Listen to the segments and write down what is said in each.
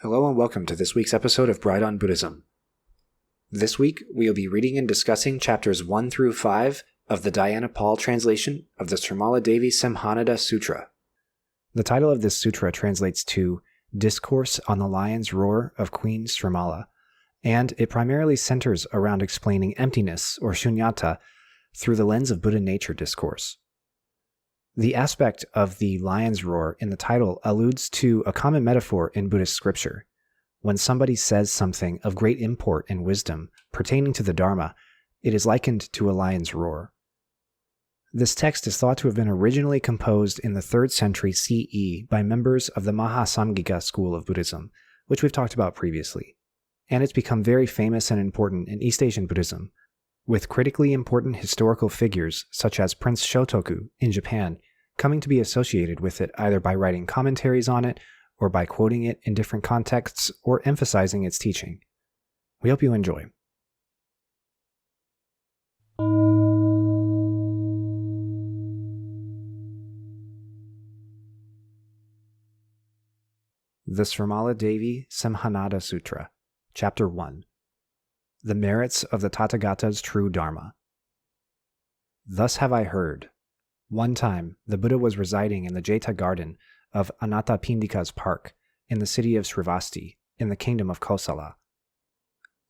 Hello and welcome to this week's episode of Bride on Buddhism. This week, we'll be reading and discussing chapters 1 through 5 of the Dhyana Paul translation of the Śrīmālādevī Siṃhanāda Sūtra. The title of this sutra translates to Discourse on the Lion's Roar of Queen Śrīmālā, and it primarily centers around explaining emptiness or shunyata through the lens of Buddha nature discourse. The aspect of the lion's roar in the title alludes to a common metaphor in Buddhist scripture. When somebody says something of great import and wisdom pertaining to the Dharma, it is likened to a lion's roar. This text is thought to have been originally composed in the 3rd century CE by members of the Mahasamgika school of Buddhism, which we've talked about previously, and it's become very famous and important in East Asian Buddhism, with critically important historical figures such as Prince Shotoku in Japan coming to be associated with it either by writing commentaries on it or by quoting it in different contexts or emphasizing its teaching. We hope you enjoy. The Śrīmālādevī Siṃhanāda Sūtra, Chapter 1. The Merits of the Tathagata's True Dharma. Thus have I heard. One time, the Buddha was residing in the Jeta garden of Anathapindika's park in the city of Srivasti in the kingdom of Kosala.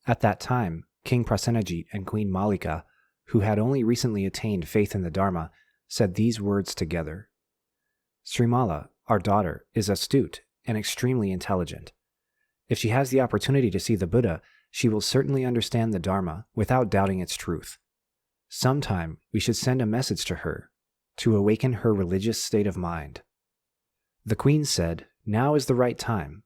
At that time, King Prasenajit and Queen Malika, who had only recently attained faith in the Dharma, said these words together. Śrīmālā, our daughter, is astute and extremely intelligent. If she has the opportunity to see the Buddha, she will certainly understand the Dharma without doubting its truth. Sometime we should send a message to her to awaken her religious state of mind. The queen said, now is the right time.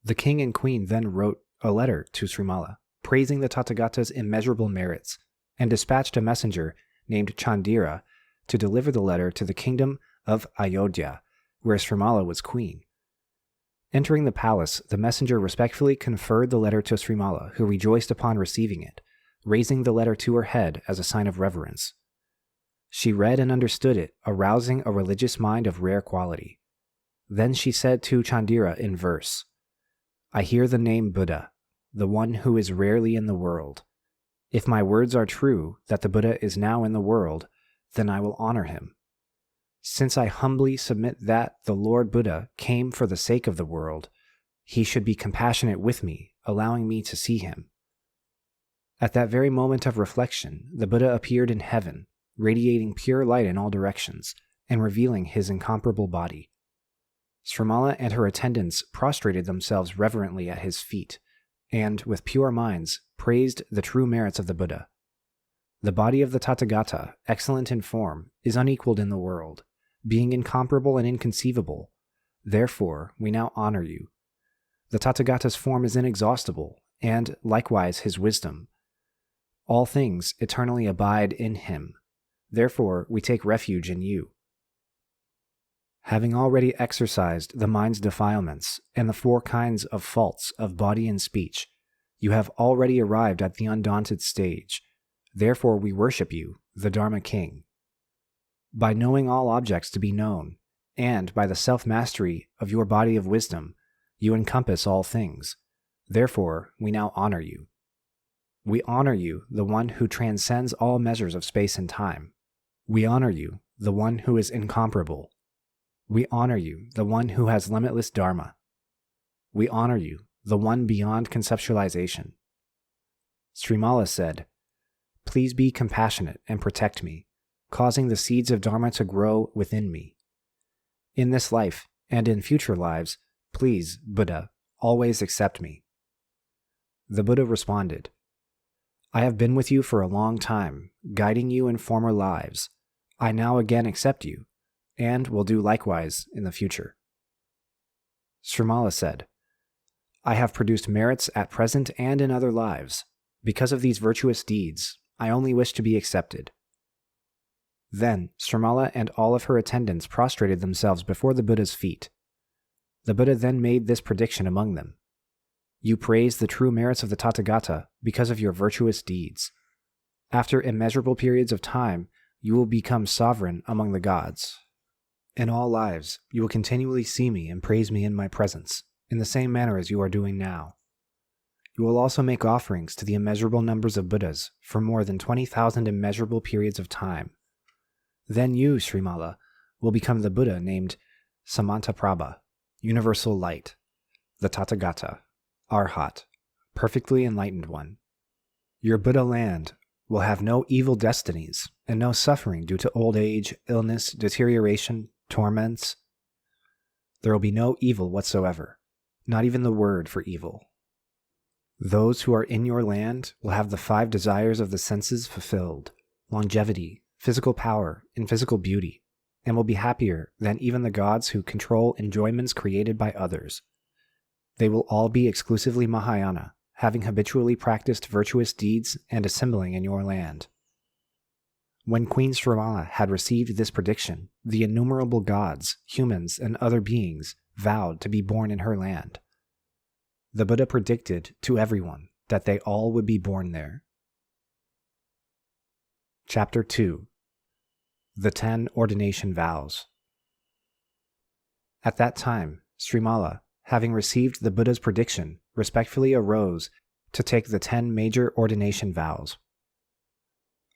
The king and queen then wrote a letter to Śrīmālā, praising the Tathagata's immeasurable merits, and dispatched a messenger named Chandira to deliver the letter to the kingdom of Ayodhya, where Śrīmālā was queen. Entering the palace, the messenger respectfully conferred the letter to Śrīmālā, who rejoiced upon receiving it, raising the letter to her head as a sign of reverence. She read and understood it, arousing a religious mind of rare quality. Then she said to Chandira in verse, I hear the name Buddha, the one who is rarely in the world. If my words are true, that the Buddha is now in the world, then I will honor him. Since I humbly submit that the Lord Buddha came for the sake of the world, he should be compassionate with me, allowing me to see him. At that very moment of reflection, the Buddha appeared in heaven, radiating pure light in all directions, and revealing his incomparable body. Śrīmālā and her attendants prostrated themselves reverently at his feet, and, with pure minds, praised the true merits of the Buddha. The body of the Tathagata, excellent in form, is unequaled in the world, being incomparable and inconceivable. Therefore, we now honor you. The Tathagata's form is inexhaustible, and, likewise, his wisdom. All things eternally abide in him. Therefore, we take refuge in you. Having already exorcised the mind's defilements and the 4 kinds of faults of body and speech, you have already arrived at the undaunted stage. Therefore, we worship you, the Dharma King. By knowing all objects to be known, and by the self-mastery of your body of wisdom, you encompass all things. Therefore, we now honor you. We honor you, the one who transcends all measures of space and time. We honor you, the one who is incomparable. We honor you, the one who has limitless Dharma. We honor you, the one beyond conceptualization. Śrīmālā said, Please be compassionate and protect me, causing the seeds of Dharma to grow within me. In this life and in future lives, please, Buddha, always accept me. The Buddha responded, I have been with you for a long time, guiding you in former lives. I now again accept you, and will do likewise in the future. Śrīmālā said, I have produced merits at present and in other lives. Because of these virtuous deeds, I only wish to be accepted. Then Śrīmālā and all of her attendants prostrated themselves before the Buddha's feet. The Buddha then made this prediction among them. You praise the true merits of the Tathagata because of your virtuous deeds. After immeasurable periods of time, you will become sovereign among the gods. In all lives, you will continually see me and praise me in my presence, in the same manner as you are doing now. You will also make offerings to the immeasurable numbers of Buddhas for more than 20,000 immeasurable periods of time. Then you, Śrīmālā, will become the Buddha named Samantaprabha, Universal Light, the Tathagata, Arhat, perfectly enlightened one. Your Buddha land will have no evil destinies and no suffering due to old age, illness, deterioration, torments. There will be no evil whatsoever, not even the word for evil. Those who are in your land will have the 5 desires of the senses fulfilled, longevity, physical power, and physical beauty, and will be happier than even the gods who control enjoyments created by others. They will all be exclusively Mahayana, having habitually practiced virtuous deeds and assembling in your land. When Queen Śrīmālā had received this prediction, the innumerable gods, humans, and other beings vowed to be born in her land. The Buddha predicted to everyone that they all would be born there. Chapter 2. The 10 Ordination Vows. At that time, Śrīmālā, having received the Buddha's prediction, respectfully arose to take the 10 major ordination vows.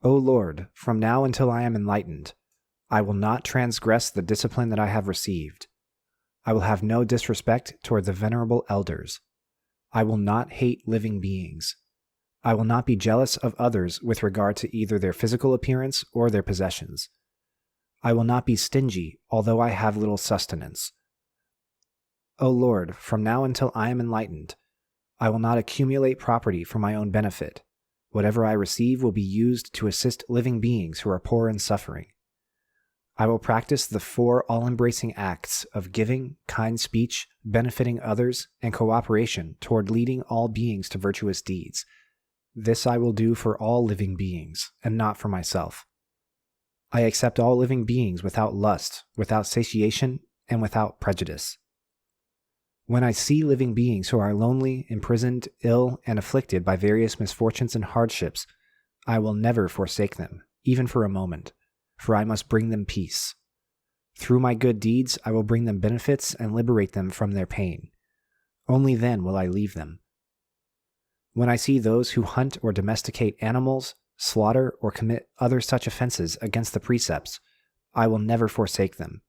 O Lord, from now until I am enlightened, I will not transgress the discipline that I have received. I will have no disrespect toward the venerable elders. I will not hate living beings. I will not be jealous of others with regard to either their physical appearance or their possessions. I will not be stingy, although I have little sustenance. O Lord, from now until I am enlightened, I will not accumulate property for my own benefit. Whatever I receive will be used to assist living beings who are poor and suffering. I will practice the 4 all-embracing acts of giving, kind speech, benefiting others, and cooperation toward leading all beings to virtuous deeds. This I will do for all living beings, and not for myself. I accept all living beings without lust, without satiation, and without prejudice. When I see living beings who are lonely, imprisoned, ill, and afflicted by various misfortunes and hardships, I will never forsake them, even for a moment, for I must bring them peace. Through my good deeds, I will bring them benefits and liberate them from their pain. Only then will I leave them. When I see those who hunt or domesticate animals, slaughter, or commit other such offenses against the precepts, I will never forsake them.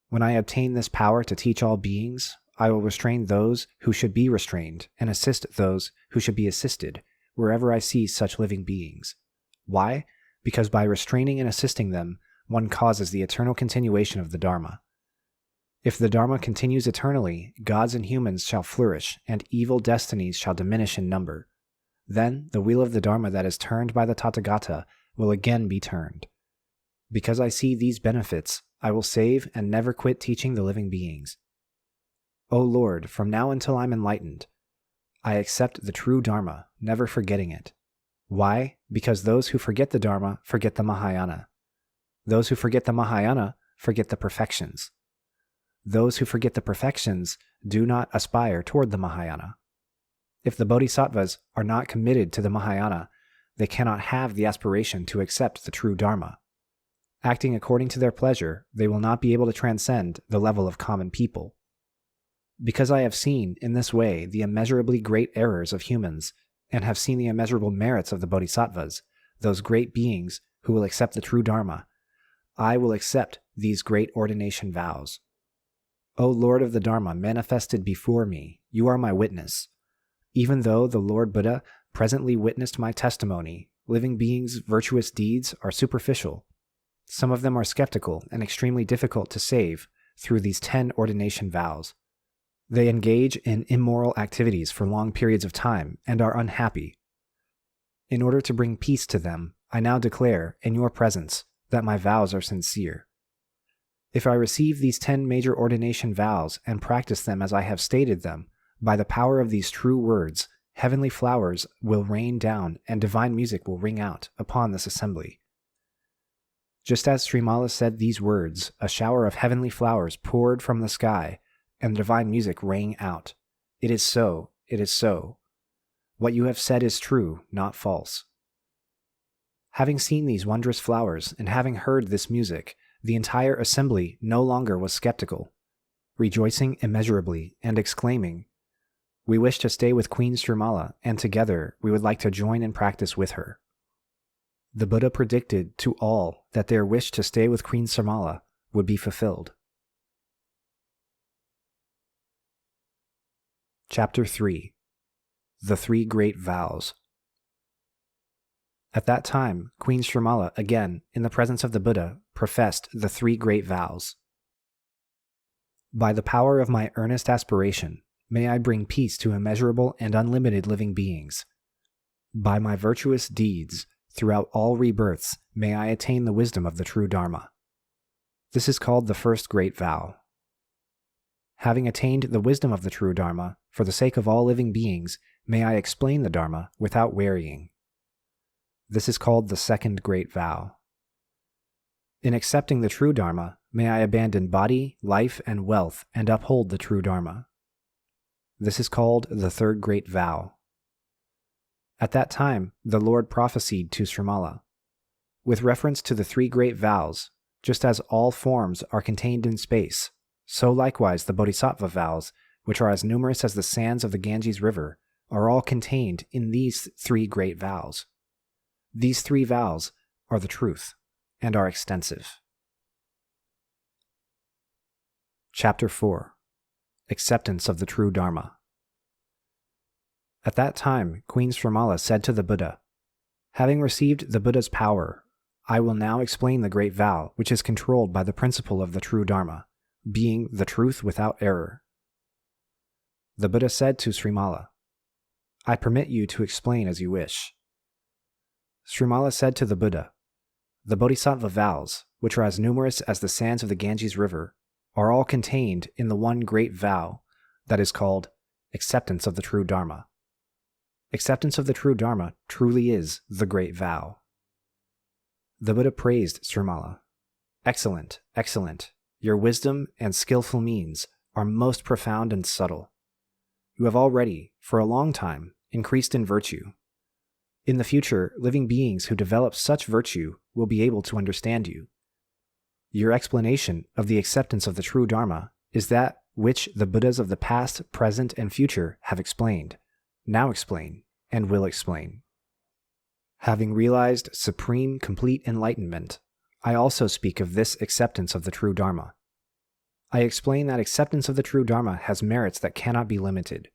When I obtain this power to teach all beings, I will restrain those who should be restrained and assist those who should be assisted wherever I see such living beings. Why? Because by restraining and assisting them, one causes the eternal continuation of the Dharma. If the Dharma continues eternally, gods and humans shall flourish, and evil destinies shall diminish in number. Then the wheel of the Dharma that is turned by the Tathagata will again be turned. Because I see these benefits, I will save and never quit teaching the living beings. O Lord, from now until I'm enlightened, I accept the true Dharma, never forgetting it. Why? Because those who forget the Dharma forget the Mahayana. Those who forget the Mahayana forget the perfections. Those who forget the perfections do not aspire toward the Mahayana. If the Bodhisattvas are not committed to the Mahayana, they cannot have the aspiration to accept the true Dharma. Acting according to their pleasure, they will not be able to transcend the level of common people. Because I have seen in this way the immeasurably great errors of humans, and have seen the immeasurable merits of the Bodhisattvas, those great beings who will accept the true Dharma, I will accept these great ordination vows. O Lord of the Dharma manifested before me, you are my witness. Even though the Lord Buddha presently witnessed my testimony, living beings' virtuous deeds are superficial. Some of them are skeptical and extremely difficult to save through these 10 ordination vows. They engage in immoral activities for long periods of time and are unhappy. In order to bring peace to them, I now declare, in your presence, that my vows are sincere. If I receive these 10 major ordination vows and practice them as I have stated them, by the power of these true words, heavenly flowers will rain down and divine music will ring out upon this assembly. Just as Śrīmālā said these words, a shower of heavenly flowers poured from the sky, and divine music rang out. It is so, it is so. What you have said is true, not false. Having seen these wondrous flowers, and having heard this music, the entire assembly no longer was skeptical. rejoicing immeasurably and exclaiming, "We wish to stay with Queen Śrīmālā, and together we would like to join in practice with her." The Buddha predicted to all that their wish to stay with Queen Śrīmālā would be fulfilled. Chapter 3. The Three Great Vows. At that time, Queen Śrīmālā, again, in the presence of the Buddha, professed the three great vows. By the power of my earnest aspiration, may I bring peace to immeasurable and unlimited living beings. By my virtuous deeds, throughout all rebirths, may I attain the wisdom of the true Dharma. This is called the first great vow. Having attained the wisdom of the true Dharma, for the sake of all living beings, may I explain the Dharma without wearying. This is called the second great vow. In accepting the true Dharma, may I abandon body, life, and wealth and uphold the true Dharma. This is called the third great vow. At that time, the Lord prophesied to Śrīmālā. With reference to the three great vows, just as all forms are contained in space, so likewise the Bodhisattva vows, which are as numerous as the sands of the Ganges River, are all contained in these three great vows. These three vows are the truth and are extensive. Chapter 4. Acceptance of the True Dharma. At that time, Queen Śrīmālā said to the Buddha, "Having received the Buddha's power, I will now explain the great vow which is controlled by the principle of the true Dharma, being the truth without error." The Buddha said to Śrīmālā, "I permit you to explain as you wish." Śrīmālā said to the Buddha, "The Bodhisattva vows, which are as numerous as the sands of the Ganges River, are all contained in the one great vow that is called acceptance of the true Dharma. Acceptance of the true Dharma truly is the great vow." The Buddha praised Śrīmālā. "Excellent, excellent. Your wisdom and skillful means are most profound and subtle. You have already, for a long time, increased in virtue. In the future, living beings who develop such virtue will be able to understand you. Your explanation of the acceptance of the true Dharma is that which the Buddhas of the past, present, and future have explained, now explain, and will explain. Having realized supreme, complete enlightenment, I also speak of this acceptance of the true Dharma. I explain that acceptance of the true Dharma has merits that cannot be limited.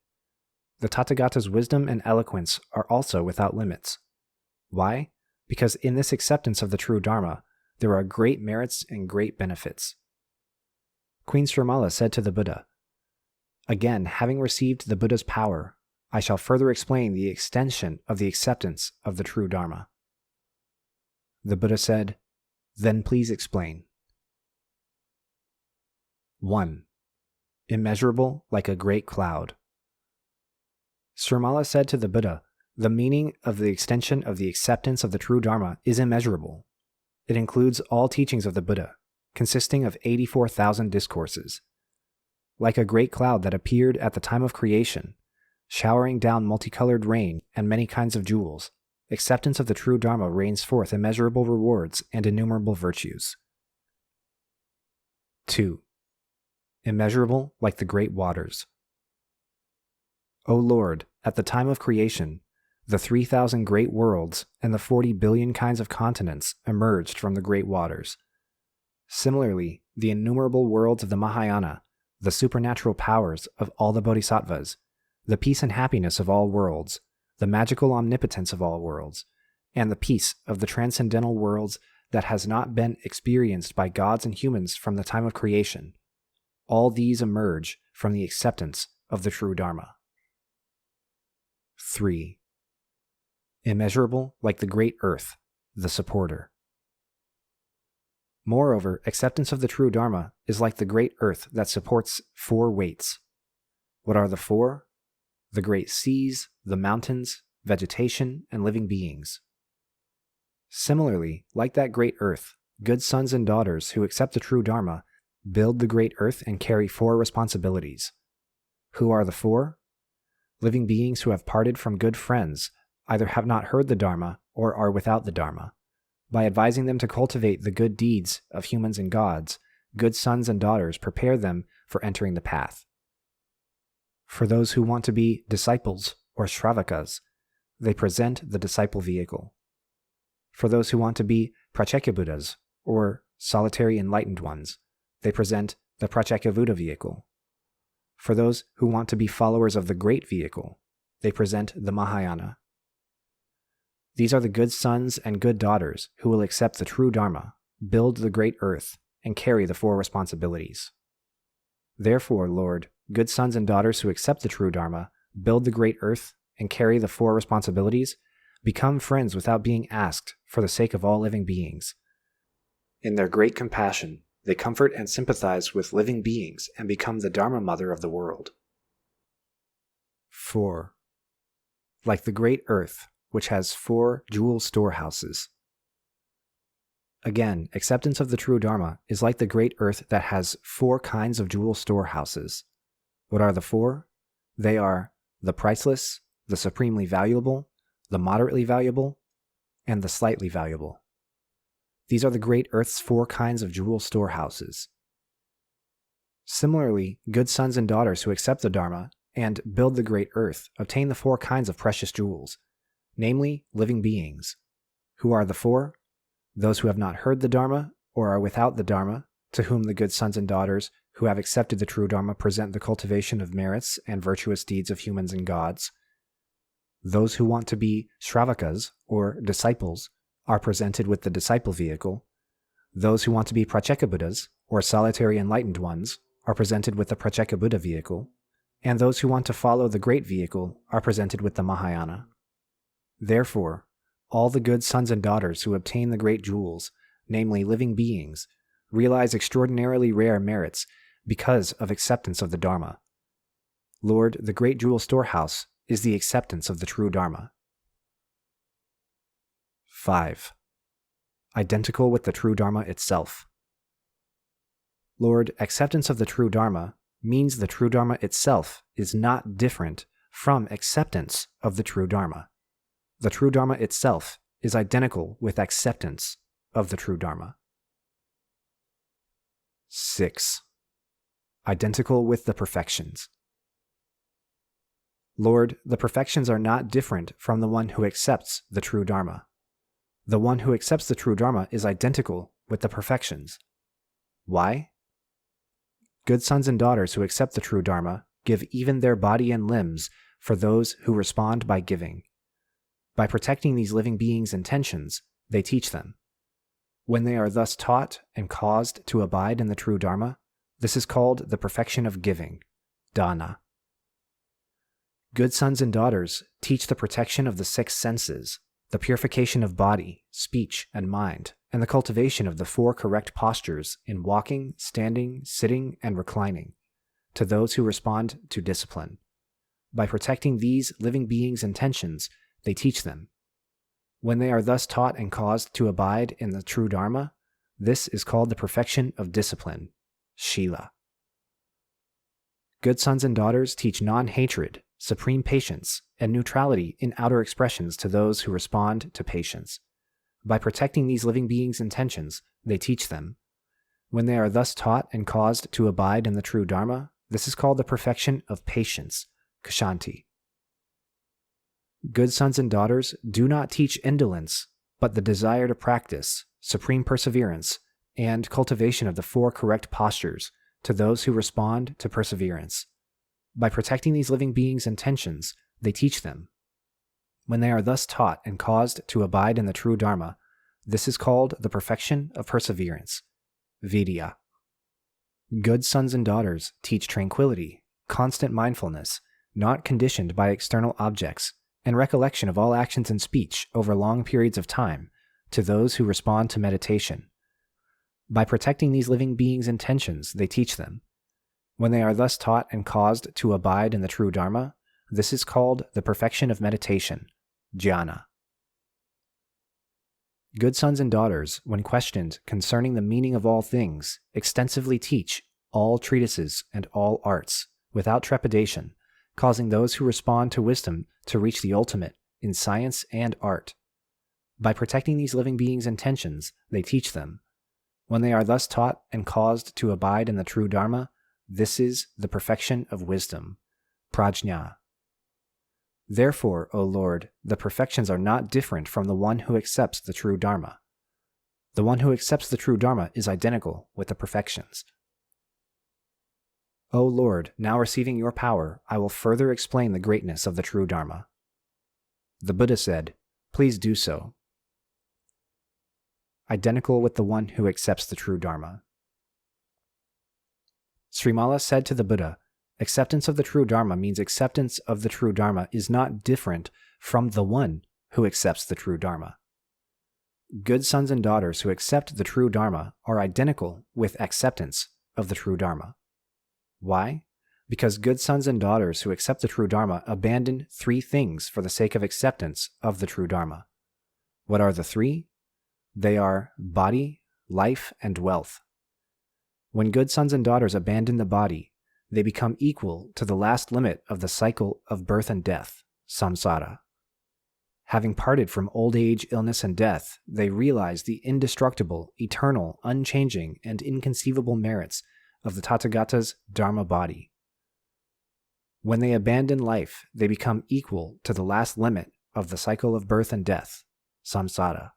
The Tathagata's wisdom and eloquence are also without limits. Why? Because in this acceptance of the true Dharma, there are great merits and great benefits. Queen Śrīmālā said to the Buddha, "Again, having received the Buddha's power, I shall further explain the extension of the acceptance of the true Dharma." The Buddha said, "Then please explain." 1. Immeasurable like a great cloud. Śrīmālā said to the Buddha, "The meaning of the extension of the acceptance of the true Dharma is immeasurable. It includes all teachings of the Buddha, consisting of 84,000 discourses. Like a great cloud that appeared at the time of creation, showering down multicolored rain and many kinds of jewels, acceptance of the true Dharma rains forth immeasurable rewards and innumerable virtues." 2. Immeasurable like the great waters. O Lord, at the time of creation, the 3,000 great worlds and the 40 billion kinds of continents emerged from the great waters. Similarly, the innumerable worlds of the Mahayana, the supernatural powers of all the bodhisattvas, the peace and happiness of all worlds, the magical omnipotence of all worlds, and the peace of the transcendental worlds that has not been experienced by gods and humans from the time of creation, all these emerge from the acceptance of the true Dharma. 3. Immeasurable like the great earth, the supporter. Moreover, acceptance of the true Dharma is like the great earth that supports 4 weights. What are the 4? The great seas, the mountains, vegetation, and living beings. Similarly, like that great earth, good sons and daughters who accept the true Dharma build the great earth and carry 4 responsibilities. Who are the 4? Living beings who have parted from good friends, either have not heard the Dharma or are without the Dharma. By advising them to cultivate the good deeds of humans and gods, good sons and daughters prepare them for entering the path. For those who want to be disciples or Shravakas, they present the disciple vehicle. For those who want to be Pratyekabuddhas or solitary enlightened ones, they present the Pratyekabuddha vehicle. For those who want to be followers of the great vehicle, they present the Mahayana. These are the good sons and good daughters who will accept the true Dharma, build the great earth, and carry the four responsibilities. Therefore, Lord, good sons and daughters who accept the true Dharma, build the great earth, and carry the four responsibilities, become friends without being asked for the sake of all living beings. In their great compassion, they comfort and sympathize with living beings and become the Dharma mother of the world. 4. Like the great earth, which has 4 jewel storehouses. Again, acceptance of the true Dharma is like the great earth that has 4 kinds of jewel storehouses. What are the 4? They are the priceless, the supremely valuable, the moderately valuable, and the slightly valuable. These are the great earth's 4 kinds of jewel storehouses. Similarly, good sons and daughters who accept the Dharma and build the great earth obtain the 4 kinds of precious jewels, namely living beings. Who are the 4? Those who have not heard the Dharma or are without the Dharma, to whom the good sons and daughters who have accepted the true Dharma present the cultivation of merits and virtuous deeds of humans and gods. Those who want to be Shravakas, or disciples, are presented with the disciple vehicle. Those who want to be Pratyekabuddhas, or solitary enlightened ones, are presented with the Pratyekabuddha vehicle. And those who want to follow the great vehicle are presented with the Mahayana. Therefore, all the good sons and daughters who obtain the great jewels, namely living beings, realize extraordinarily rare merits because of acceptance of the Dharma. Lord, the great jewel storehouse is the acceptance of the true Dharma. 5. Identical with the true Dharma itself. Lord, acceptance of the true Dharma means the true Dharma itself is not different from acceptance of the true Dharma. The true Dharma itself is identical with acceptance of the true Dharma. 6. Identical with the perfections. Lord, the perfections are not different from the one who accepts the true Dharma. The one who accepts the true Dharma is identical with the perfections. Why? Good sons and daughters who accept the true Dharma give even their body and limbs for those who respond by giving. By protecting these living beings' intentions, they teach them. When they are thus taught and caused to abide in the true Dharma, this is called the perfection of giving, dana. Good sons and daughters teach the protection of the 6 senses, the purification of body, speech, and mind, and the cultivation of the 4 correct postures in walking, standing, sitting, and reclining, to those who respond to discipline. By protecting these living beings' intentions, they teach them. When they are thus taught and caused to abide in the true Dharma, this is called the perfection of discipline, shila. Good sons and daughters teach non-hatred, supreme patience, and neutrality in outer expressions to those who respond to patience. By protecting these living beings' intentions, they teach them. When they are thus taught and caused to abide in the true Dharma, this is called the perfection of patience, kshanti. Good sons and daughters do not teach indolence, but the desire to practice, supreme perseverance, and cultivation of the 4 correct postures to those who respond to perseverance. By protecting these living beings' intentions, they teach them. When they are thus taught and caused to abide in the true Dharma, this is called the perfection of perseverance, vidya. Good sons and daughters teach tranquility, constant mindfulness, not conditioned by external objects, and recollection of all actions and speech over long periods of time to those who respond to meditation. By protecting these living beings' intentions, they teach them. When they are thus taught and caused to abide in the true Dharma, this is called the perfection of meditation, jhana. Good sons and daughters, when questioned concerning the meaning of all things, extensively teach all treatises and all arts, without trepidation, causing those who respond to wisdom to reach the ultimate in science and art. By protecting these living beings' intentions, they teach them. When they are thus taught and caused to abide in the true Dharma, this is the perfection of wisdom, prajna. Therefore, O Lord, the perfections are not different from the one who accepts the true Dharma. The one who accepts the true Dharma is identical with the perfections. O Lord, now receiving your power, I will further explain the greatness of the true Dharma. The Buddha said, "Please do so." Identical with the one who accepts the true Dharma. Śrīmālā said to the Buddha, acceptance of the true Dharma means acceptance of the true Dharma is not different from the one who accepts the true Dharma. Good sons and daughters who accept the true Dharma are identical with acceptance of the true Dharma. Why? Because good sons and daughters who accept the true Dharma abandon 3 things for the sake of acceptance of the true Dharma. What are the 3? They are body, life, and wealth. When good sons and daughters abandon the body, they become equal to the last limit of the cycle of birth and death, samsara. Having parted from old age, illness, and death, they realize the indestructible, eternal, unchanging, and inconceivable merits of the Tathagata's Dharma body. When they abandon life, they become equal to the last limit of the cycle of birth and death, samsara.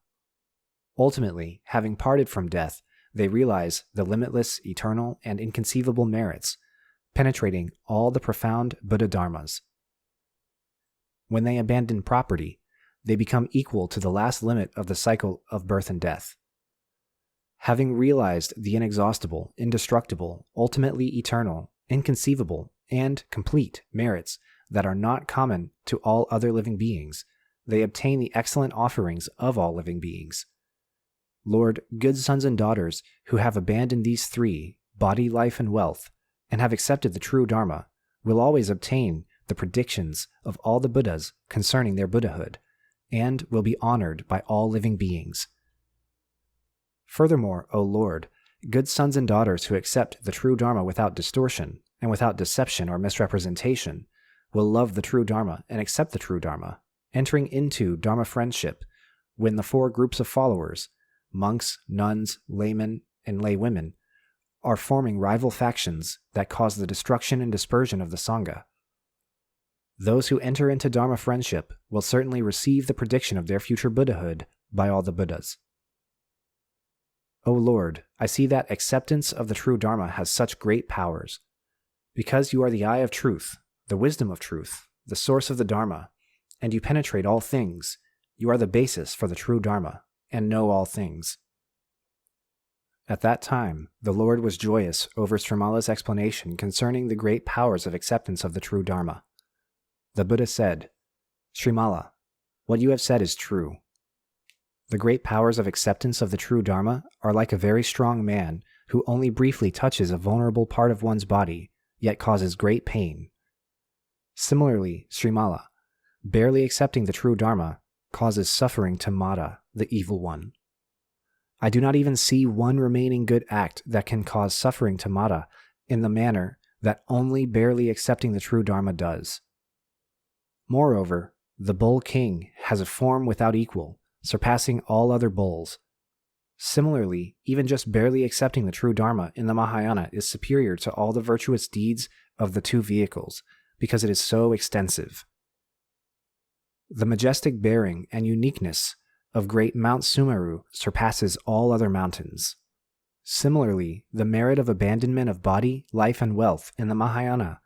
Ultimately, having parted from death, they realize the limitless, eternal, and inconceivable merits, penetrating all the profound Buddha dharmas. When they abandon property, they become equal to the last limit of the cycle of birth and death. Having realized the inexhaustible, indestructible, ultimately eternal, inconceivable, and complete merits that are not common to all other living beings, they obtain the excellent offerings of all living beings. Lord, good sons and daughters who have abandoned these 3, body, life, and wealth, and have accepted the true Dharma, will always obtain the predictions of all the Buddhas concerning their Buddhahood, and will be honored by all living beings. Furthermore, O Lord, good sons and daughters who accept the true Dharma without distortion and without deception or misrepresentation will love the true Dharma and accept the true Dharma, entering into Dharma friendship when the 4 groups of followers, monks, nuns, laymen, and laywomen, are forming rival factions that cause the destruction and dispersion of the Sangha. Those who enter into Dharma friendship will certainly receive the prediction of their future Buddhahood by all the Buddhas. O Lord, I see that acceptance of the true Dharma has such great powers. Because you are the eye of truth, the wisdom of truth, the source of the Dharma, and you penetrate all things, you are the basis for the true Dharma, and know all things. At that time, the Lord was joyous over Śrīmālā's explanation concerning the great powers of acceptance of the true Dharma. The Buddha said, Śrīmālā, what you have said is true. The great powers of acceptance of the true Dharma are like a very strong man who only briefly touches a vulnerable part of one's body, yet causes great pain. Similarly, Śrīmālā, barely accepting the true Dharma, causes suffering to Mata, the evil one. I do not even see one remaining good act that can cause suffering to Mata in the manner that only barely accepting the true Dharma does. Moreover, the bull king has a form without equal, surpassing all other bulls. Similarly, even just barely accepting the true Dharma in the Mahayana is superior to all the virtuous deeds of the 2 vehicles, because it is so extensive. The majestic bearing and uniqueness of great Mount Sumeru surpasses all other mountains. Similarly, the merit of abandonment of body, life, and wealth in the Mahayana,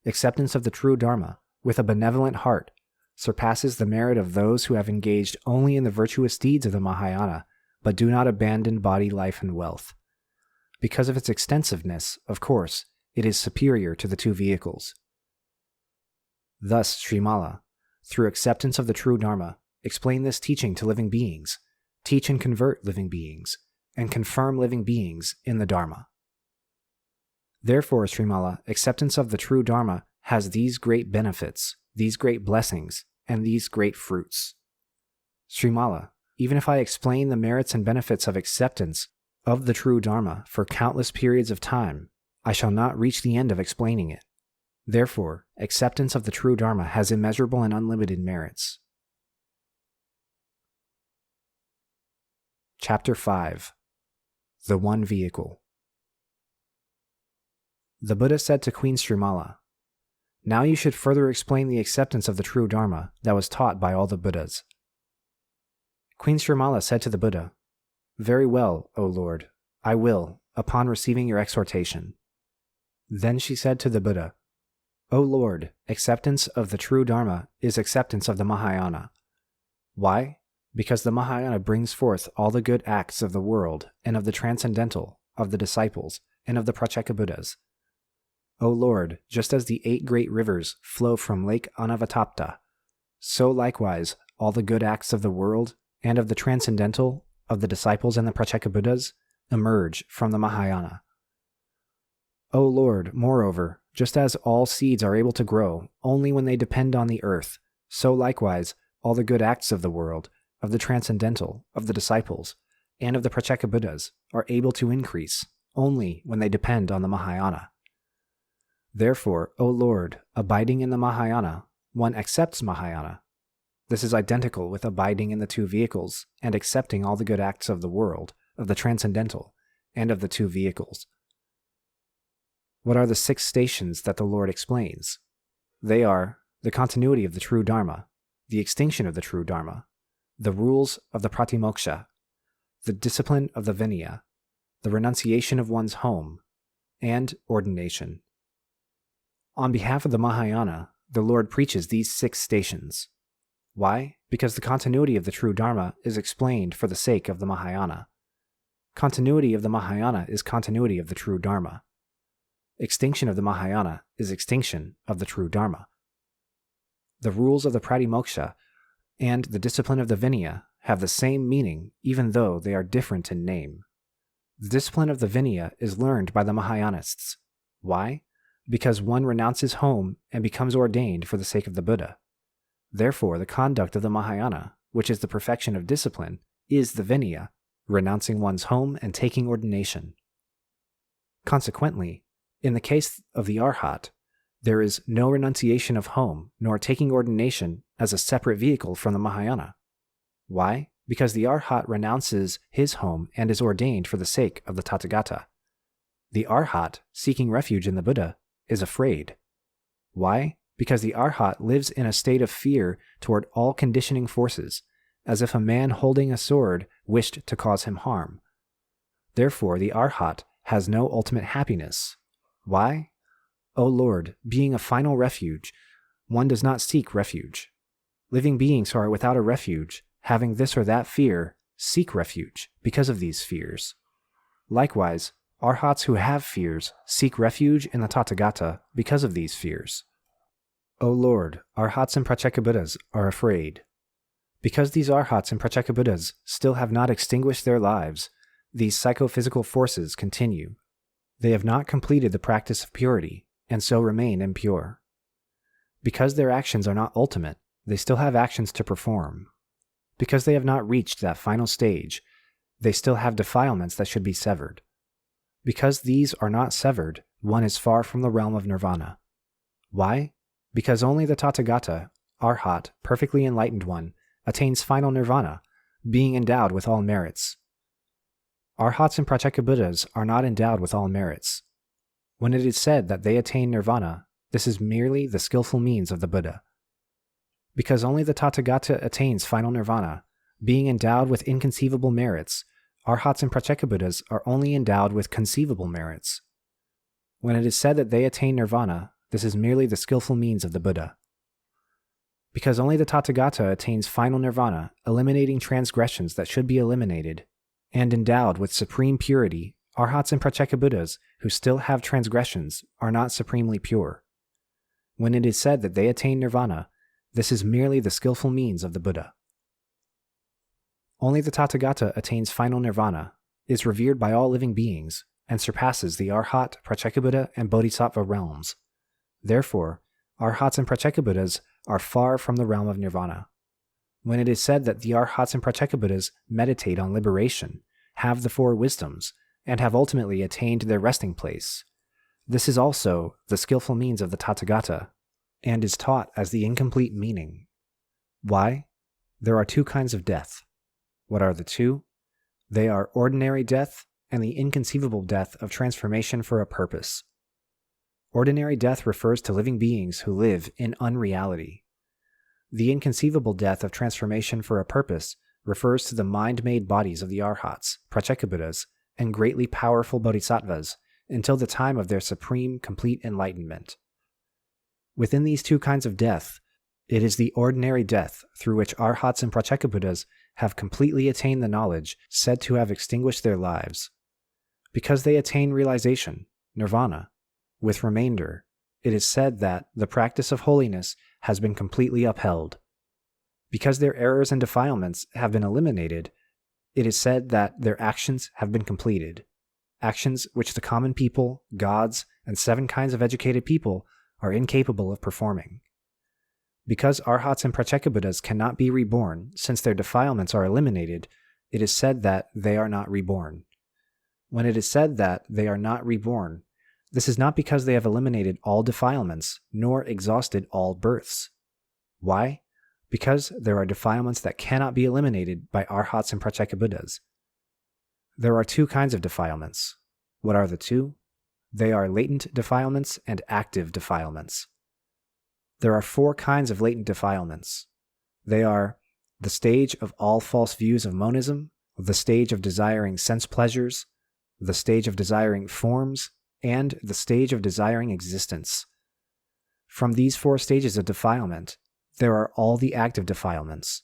acceptance of the true Dharma, with a benevolent heart, surpasses the merit of those who have engaged only in the virtuous deeds of the Mahayana, but do not abandon body, life, and wealth. Because of its extensiveness, of course, it is superior to the 2 vehicles. Thus, Śrīmālā, through acceptance of the true Dharma, explain this teaching to living beings, teach and convert living beings, and confirm living beings in the Dharma. Therefore, Śrīmālā, acceptance of the true Dharma has these great benefits, these great blessings, and these great fruits. Śrīmālā, even if I explain the merits and benefits of acceptance of the true Dharma for countless periods of time, I shall not reach the end of explaining it. Therefore, acceptance of the true Dharma has immeasurable and unlimited merits. Chapter 5. the one vehicle. The Buddha said to Queen Śrīmālā, "Now you should further explain the acceptance of the true Dharma that was taught by all the Buddhas." Queen Śrīmālā said to the Buddha, "Very well, O Lord, I will, upon receiving your exhortation." Then she said to the Buddha, "O Lord, acceptance of the true Dharma is acceptance of the Mahayana. Why? Because the Mahayana brings forth all the good acts of the world and of the transcendental, of the disciples, and of the Pratyeka-Buddhas. O Lord, just as the 8 great rivers flow from Lake Anavatapta, so likewise all the good acts of the world and of the transcendental, of the disciples and the Pratyeka-Buddhas emerge from the Mahayana. O Lord, moreover, just as all seeds are able to grow only when they depend on the earth, so likewise all the good acts of the world, of the transcendental, of the disciples, and of the Pratyeka-Buddhas are able to increase only when they depend on the Mahayana. Therefore, O Lord, abiding in the Mahayana, one accepts Mahayana. This is identical with abiding in the 2 vehicles and accepting all the good acts of the world, of the transcendental, and of the 2 vehicles. What are the 6 stations that the Lord explains? They are the continuity of the true Dharma, the extinction of the true Dharma, the rules of the Pratimoksha, the discipline of the Vinaya, the renunciation of one's home, and ordination. On behalf of the Mahayana, the Lord preaches these 6 stations. Why? Because the continuity of the true Dharma is explained for the sake of the Mahayana. Continuity of the Mahayana is continuity of the true Dharma. Extinction of the Mahayana is extinction of the true Dharma. The rules of the Pratimoksha and the discipline of the Vinaya have the same meaning even though they are different in name. The discipline of the Vinaya is learned by the Mahayanists. Why? Because one renounces home and becomes ordained for the sake of the Buddha. Therefore, the conduct of the Mahayana, which is the perfection of discipline, is the Vinaya, renouncing one's home and taking ordination. Consequently, in the case of the Arhat, there is no renunciation of home nor taking ordination as a separate vehicle from the Mahayana. Why? Because the Arhat renounces his home and is ordained for the sake of the Tathagata. The Arhat, seeking refuge in the Buddha, is afraid. Why? Because the Arhat lives in a state of fear toward all conditioning forces, as if a man holding a sword wished to cause him harm. Therefore, the Arhat has no ultimate happiness. Why? O Lord, being a final refuge, one does not seek refuge. Living beings who are without a refuge, having this or that fear, seek refuge because of these fears. Likewise, Arhats who have fears seek refuge in the Tathagata because of these fears. O Lord, Arhats and Pratyeka-Buddhas are afraid. Because these Arhats and Pratyeka-Buddhas still have not extinguished their lives, these psychophysical forces continue. They have not completed the practice of purity, and so remain impure. Because their actions are not ultimate, they still have actions to perform. Because they have not reached that final stage, they still have defilements that should be severed. Because these are not severed, one is far from the realm of nirvana. Why? Because only the Tathagata, Arhat, perfectly enlightened one, attains final nirvana, being endowed with all merits. Arhats and Pratyeka-Buddhas are not endowed with all merits. When it is said that they attain nirvana, this is merely the skillful means of the Buddha. Because only the Tathagata attains final nirvana, being endowed with inconceivable merits, Arhats and Pratyeka-Buddhas are only endowed with conceivable merits. When it is said that they attain nirvana, this is merely the skillful means of the Buddha. Because only the Tathagata attains final nirvana, eliminating transgressions that should be eliminated, and endowed with supreme purity, Arhats and Pratyeka-Buddhas who still have transgressions are not supremely pure. When it is said that they attain nirvana, this is merely the skillful means of the Buddha. Only the Tathagata attains final nirvana, is revered by all living beings, and surpasses the Arhat, Pratyeka-Buddha, and Bodhisattva realms. Therefore, Arhats and Pratyeka-Buddhas are far from the realm of nirvana. When it is said that the Arhats and Pratyeka-Buddhas meditate on liberation, have the 4 wisdoms, and have ultimately attained their resting place, this is also the skillful means of the Tathagata, and is taught as the incomplete meaning. Why? There are 2 kinds of death. What are the 2? They are ordinary death and the inconceivable death of transformation for a purpose. Ordinary death refers to living beings who live in unreality. The inconceivable death of transformation for a purpose refers to the mind-made bodies of the Arhats, Pratyekabuddhas, and greatly powerful bodhisattvas until the time of their supreme, complete enlightenment. Within these two kinds of death, it is the ordinary death through which Arhats and Pratyekabuddhas have completely attained the knowledge said to have extinguished their lives. Because they attain realization, nirvana, with remainder, it is said that the practice of holiness has been completely upheld. Because their errors and defilements have been eliminated, it is said that their actions have been completed, actions which the common people, gods, and 7 kinds of educated people are incapable of performing. Because Arhats and Pratyekabuddhas cannot be reborn since their defilements are eliminated, it is said that they are not reborn. When it is said that they are not reborn, this is not because they have eliminated all defilements, nor exhausted all births. Why? Because there are defilements that cannot be eliminated by Arhats and Pratyekabuddhas. There are 2 kinds of defilements. What are the 2? They are latent defilements and active defilements. There are 4 kinds of latent defilements. They are the stage of all false views of monism, the stage of desiring sense pleasures, the stage of desiring forms, and the stage of desiring existence. From these 4 stages of defilement, there are all the active defilements.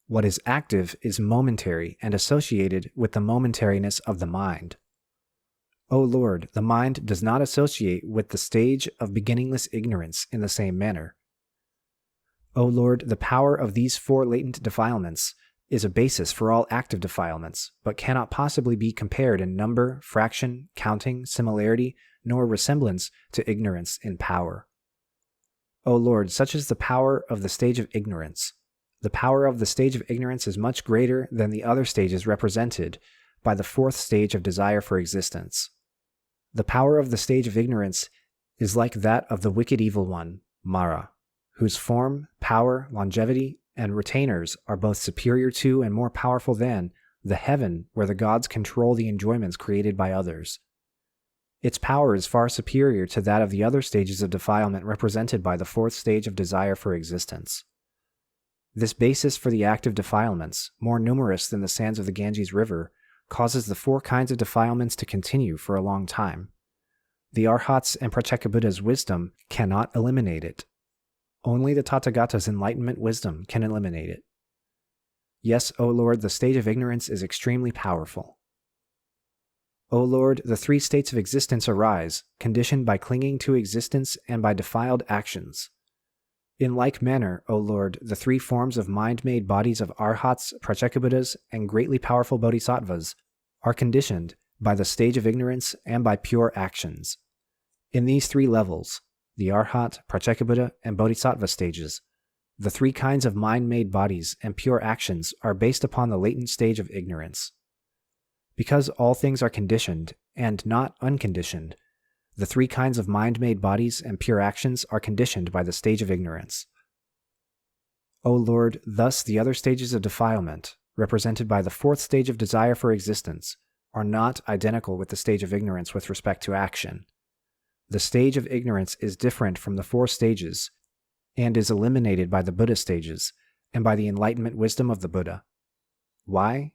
What is active is momentary and associated with the momentariness of the mind. O Lord, the mind does not associate with the stage of beginningless ignorance in the same manner. O Lord, the power of these 4 latent defilements is a basis for all active defilements, but cannot possibly be compared in number, fraction, counting, similarity, nor resemblance to ignorance in power. O Lord, such is the power of the stage of ignorance. The power of the stage of ignorance is much greater than the other stages represented by the 4th stage of desire for existence. The power of the stage of ignorance is like that of the wicked evil one, Mara, whose form, power, longevity, and retainers are both superior to and more powerful than the heaven where the gods control the enjoyments created by others. Its power is far superior to that of the other stages of defilement represented by the 4th stage of desire for existence. This basis for the active defilements, more numerous than the sands of the Ganges River, causes the 4 kinds of defilements to continue for a long time. The Arhats and Pratyekabuddha's wisdom cannot eliminate it. Only the Tathagata's enlightenment wisdom can eliminate it. Yes, O Lord, the stage of ignorance is extremely powerful. O Lord, the 3 states of existence arise, conditioned by clinging to existence and by defiled actions. In like manner, O Lord, the 3 forms of mind-made bodies of Arhats, Pratyekabuddhas, and greatly powerful bodhisattvas are conditioned by the stage of ignorance and by pure actions. In these 3 levels, the Arhat, Pratyekabuddha, and Bodhisattva stages, the 3 kinds of mind-made bodies and pure actions are based upon the latent stage of ignorance. Because all things are conditioned and not unconditioned, the 3 kinds of mind-made bodies and pure actions are conditioned by the stage of ignorance. O Lord, thus the other stages of defilement, represented by the 4th stage of desire for existence, are not identical with the stage of ignorance with respect to action. The stage of ignorance is different from the 4 stages and is eliminated by the Buddha stages and by the enlightenment wisdom of the Buddha. Why?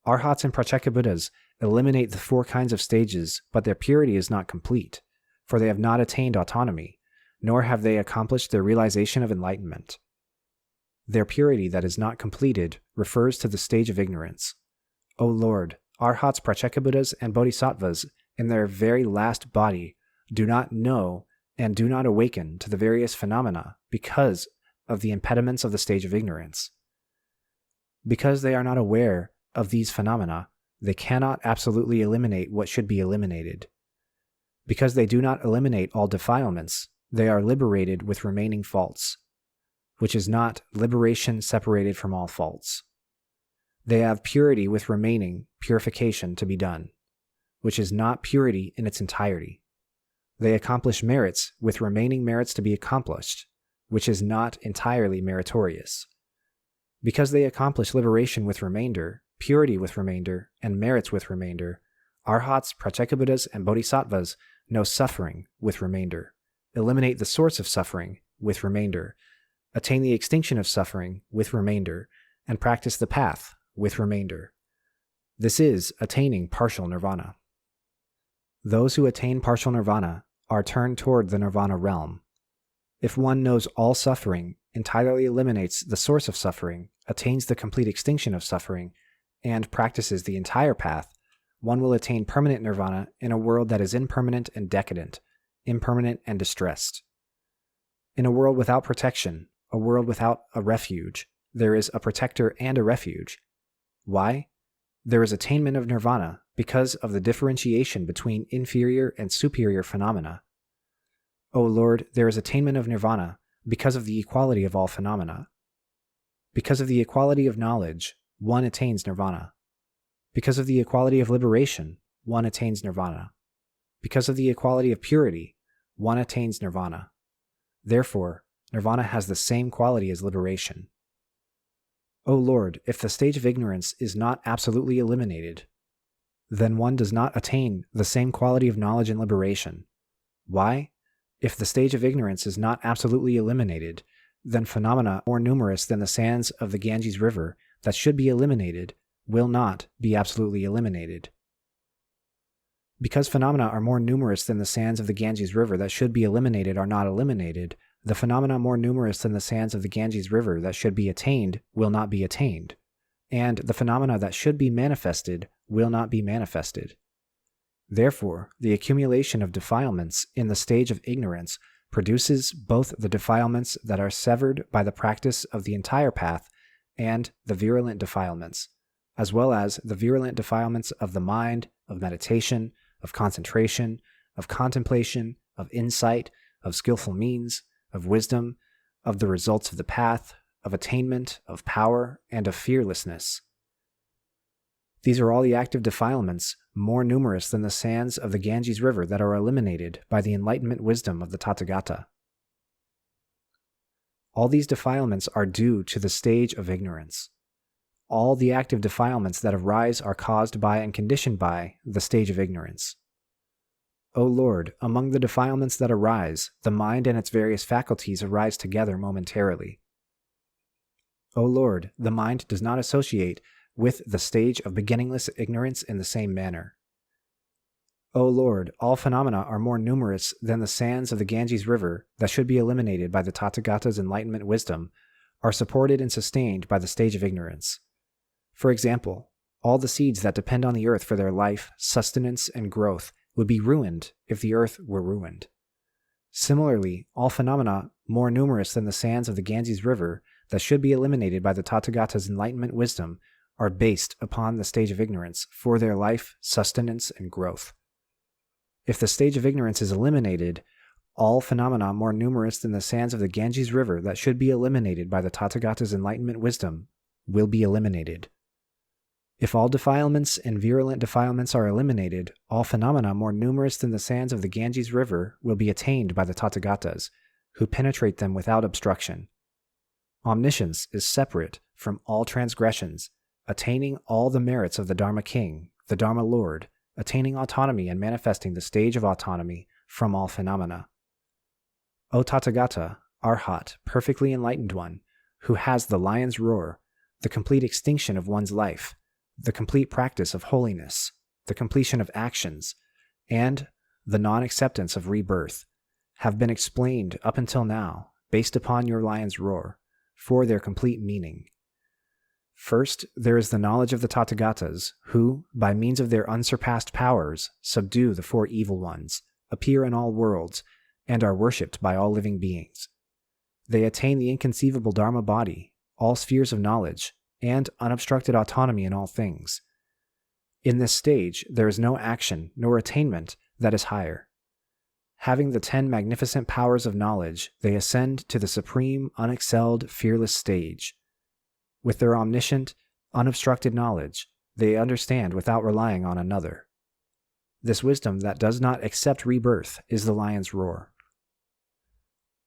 Arhats and Pratyekabuddhas eliminate the 4 kinds of stages, but their purity is not complete, for they have not attained autonomy, nor have they accomplished their realization of enlightenment. Their purity that is not completed refers to the stage of ignorance. O Lord, Arhats, Pratyekabuddhas, and Bodhisattvas in their very last body do not know and do not awaken to the various phenomena because of the impediments of the stage of ignorance. Because they are not aware of these phenomena, they cannot absolutely eliminate what should be eliminated. Because they do not eliminate all defilements, they are liberated with remaining faults, which is not liberation separated from all faults. They have purity with remaining purification to be done, which is not purity in its entirety. They accomplish merits with remaining merits to be accomplished, which is not entirely meritorious. Because they accomplish liberation with remainder, purity with remainder, and merits with remainder, Arhats, Pratyekabuddhas, and Bodhisattvas know suffering with remainder, eliminate the source of suffering with remainder, attain the extinction of suffering with remainder, and practice the path with remainder. This is attaining partial nirvana. Those who attain partial nirvana are turned toward the nirvana realm. If one knows all suffering, entirely eliminates the source of suffering, attains the complete extinction of suffering, and practices the entire path, one will attain permanent nirvana in a world that is impermanent and decadent, impermanent and distressed. In a world without protection, a world without a refuge, there is a protector and a refuge. Why? There is attainment of nirvana because of the differentiation between inferior and superior phenomena. O Lord, there is attainment of nirvana because of the equality of all phenomena. Because of the equality of knowledge, one attains nirvana. Because of the equality of liberation, one attains nirvana. Because of the equality of purity, one attains nirvana. Therefore, nirvana has the same quality as liberation. O Lord, if the stage of ignorance is not absolutely eliminated, then one does not attain the same quality of knowledge and liberation. Why? If the stage of ignorance is not absolutely eliminated, then phenomena more numerous than the sands of the Ganges River that should be eliminated will not be absolutely eliminated. Because phenomena are more numerous than the sands of the Ganges River that should be eliminated are not eliminated, the phenomena more numerous than the sands of the Ganges River that should be attained will not be attained, and the phenomena that should be manifested will not be manifested. Therefore, the accumulation of defilements in the stage of ignorance produces both the defilements that are severed by the practice of the entire path and the virulent defilements, as well as the virulent defilements of the mind, of meditation, of concentration, of contemplation, of insight, of skillful means, of wisdom, of the results of the path, of attainment, of power, and of fearlessness. These are all the active defilements more numerous than the sands of the Ganges River that are eliminated by the enlightenment wisdom of the Tathagata. All these defilements are due to the stage of ignorance. All the active defilements that arise are caused by and conditioned by the stage of ignorance. O Lord, among the defilements that arise, the mind and its various faculties arise together momentarily. O Lord, the mind does not associate with the stage of beginningless ignorance in the same manner. O Lord, all phenomena are more numerous than the sands of the Ganges River that should be eliminated by the Tathagata's enlightenment wisdom, are supported and sustained by the stage of ignorance. For example, all the seeds that depend on the earth for their life, sustenance, and growth would be ruined if the earth were ruined. Similarly, all phenomena more numerous than the sands of the Ganges River that should be eliminated by the Tathagata's enlightenment wisdom are based upon the stage of ignorance for their life, sustenance, and growth. If the stage of ignorance is eliminated, all phenomena more numerous than the sands of the Ganges River that should be eliminated by the Tathagata's enlightenment wisdom will be eliminated. If all defilements and virulent defilements are eliminated, all phenomena more numerous than the sands of the Ganges River will be attained by the Tathagatas, who penetrate them without obstruction. Omniscience is separate from all transgressions, attaining all the merits of the Dharma King, the Dharma Lord, attaining autonomy and manifesting the stage of autonomy from all phenomena. O Tathagata, Arhat, perfectly enlightened one, who has the lion's roar, the complete extinction of one's life, the complete practice of holiness, the completion of actions, and the non-acceptance of rebirth, have been explained up until now, based upon your lion's roar, for their complete meaning. First, there is the knowledge of the Tathagatas, who, by means of their unsurpassed powers, subdue the four evil ones, appear in all worlds, and are worshipped by all living beings. They attain the inconceivable Dharma body, all spheres of knowledge, and unobstructed autonomy in all things. In this stage, there is no action nor attainment that is higher. Having the 10 magnificent powers of knowledge, they ascend to the supreme, unexcelled, fearless stage. With their omniscient, unobstructed knowledge, they understand without relying on another. This wisdom that does not accept rebirth is the lion's roar.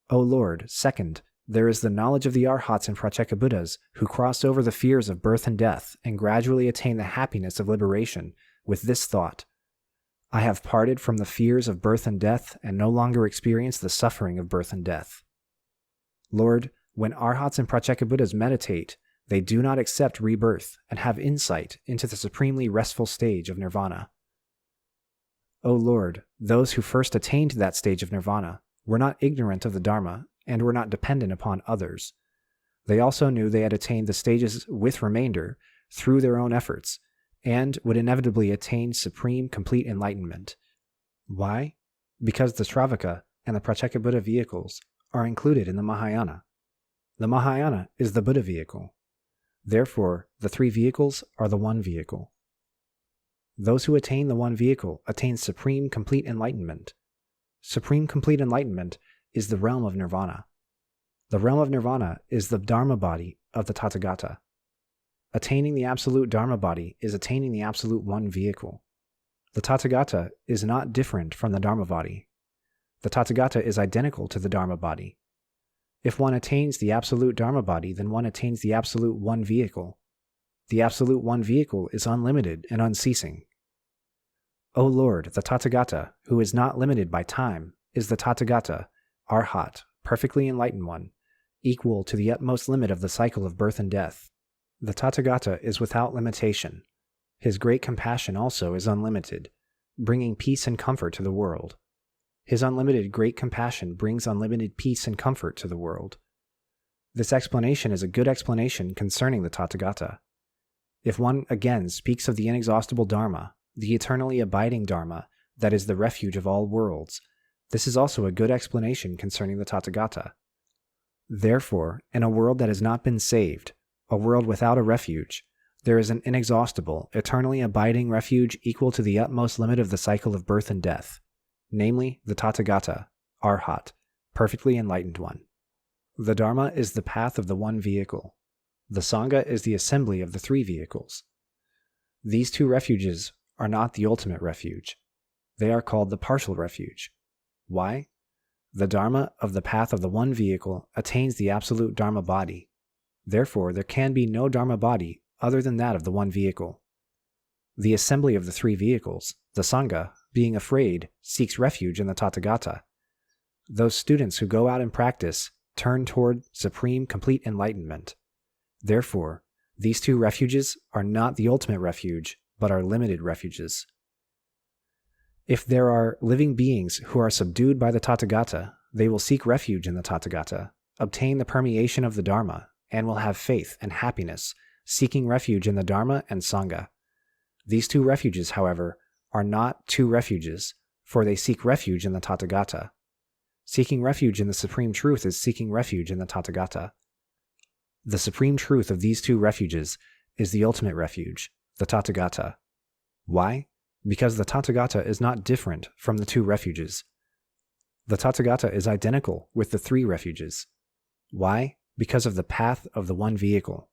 O Lord, second, there is the knowledge of the Arhats and Pratyekabuddhas who cross over the fears of birth and death and gradually attain the happiness of liberation with this thought: I have parted from the fears of birth and death and no longer experience the suffering of birth and death. Lord, when Arhats and Pratyekabuddhas meditate, they do not accept rebirth and have insight into the supremely restful stage of nirvana. O Lord, those who first attained that stage of nirvana were not ignorant of the Dharma and were not dependent upon others. They also knew they had attained the stages with remainder through their own efforts and would inevitably attain supreme complete enlightenment. Why? Because the Shravaka and the Pratyekabuddha vehicles are included in the Mahayana. The Mahayana is the Buddha vehicle. Therefore, the three vehicles are the one vehicle. Those who attain the one vehicle attain supreme complete enlightenment. Supreme complete enlightenment is the realm of nirvana. The realm of nirvana is the Dharma body of the Tathagata. Attaining the absolute Dharma body is attaining the absolute one vehicle. The Tathagata is not different from the Dharma body. The Tathagata is identical to the Dharma body. If one attains the absolute Dharma body, then one attains the absolute one vehicle. The absolute one vehicle is unlimited and unceasing. O Lord, the Tathagata, who is not limited by time, is the Tathagata, Arhat, perfectly enlightened one, equal to the utmost limit of the cycle of birth and death. The Tathagata is without limitation. His great compassion also is unlimited, bringing peace and comfort to the world. His unlimited great compassion brings unlimited peace and comfort to the world. This explanation is a good explanation concerning the Tathagata. If one again speaks of the inexhaustible Dharma, the eternally abiding Dharma, that is the refuge of all worlds, this is also a good explanation concerning the Tathagata. Therefore, in a world that has not been saved, a world without a refuge, there is an inexhaustible, eternally abiding refuge equal to the utmost limit of the cycle of birth and death, namely the Tathagata, Arhat, perfectly enlightened one. The Dharma is the path of the one vehicle. The Sangha is the assembly of the three vehicles. These two refuges are not the ultimate refuge. They are called the partial refuge. Why? The Dharma of the path of the one vehicle attains the absolute Dharma body. Therefore, there can be no Dharma body other than that of the one vehicle. The assembly of the three vehicles, the Sangha, being afraid, seeks refuge in the Tathagata. Those students who go out and practice turn toward supreme complete enlightenment. Therefore, these two refuges are not the ultimate refuge, but are limited refuges. If there are living beings who are subdued by the Tathagata, they will seek refuge in the Tathagata, obtain the permeation of the Dharma, and will have faith and happiness, seeking refuge in the Dharma and Sangha. These two refuges, however, are not two refuges, for they seek refuge in the Tathagata. Seeking refuge in the Supreme Truth is seeking refuge in the Tathagata. The Supreme Truth of these two refuges is the ultimate refuge, the Tathagata. Why? Because the Tathagata is not different from the two refuges. The Tathagata is identical with the three refuges. Why? Because of the path of the one vehicle.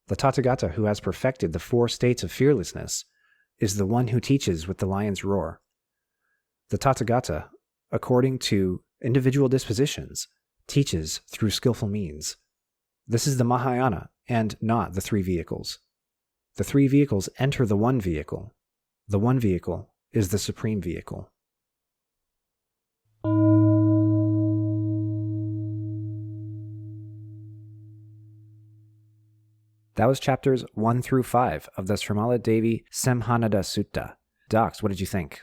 The Tathagata who has perfected the four states of fearlessness is the one who teaches with the lion's roar. The Tathagata, according to individual dispositions, teaches through skillful means. This is the Mahayana and not the three vehicles. The three vehicles enter the one vehicle. The one vehicle is the supreme vehicle. That was chapters 1 through 5 of the Śrīmālādevī Siṃhanāda Sūtra. Docs, what did you think?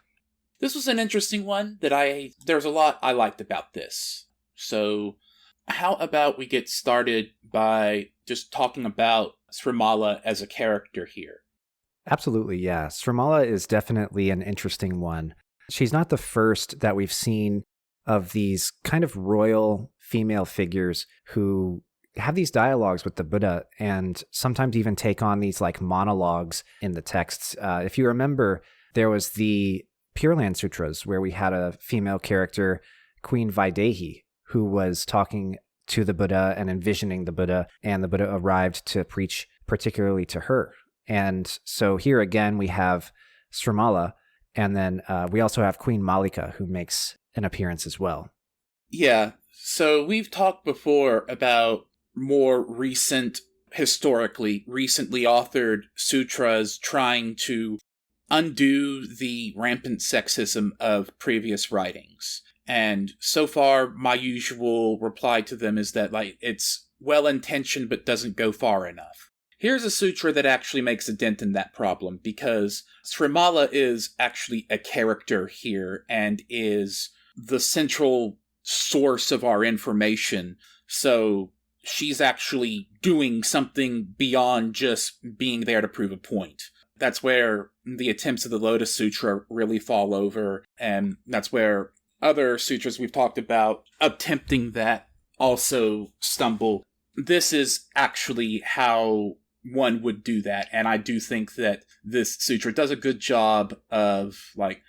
This was an interesting one there's a lot I liked about this. So how about we get started by just talking about Śrīmālā as a character here? Absolutely, yeah. Śrīmālā is definitely an interesting one. She's not the first that we've seen of these kind of royal female figures who have these dialogues with the Buddha and sometimes even take on these like monologues in the texts. If you remember, there was the Pure Land Sutras where we had a female character, Queen Vaidehi, who was talking to the Buddha and envisioning the Buddha, and the Buddha arrived to preach particularly to her. And so here again, we have Śrīmālā, and then we also have Queen Malika, who makes an appearance as well. Yeah, so we've talked before about more recently authored sutras trying to undo the rampant sexism of previous writings. And so far, my usual reply to them is that, like, it's well-intentioned but doesn't go far enough. Here's a sutra that actually makes a dent in that problem, because Śrīmālā is actually a character here and is the central source of our information. So she's actually doing something beyond just being there to prove a point. That's where the attempts of the Lotus Sutra really fall over, and that's where other sutras we've talked about attempting that also stumble. This is actually how one would do that, and I do think that this sutra does a good job of, like,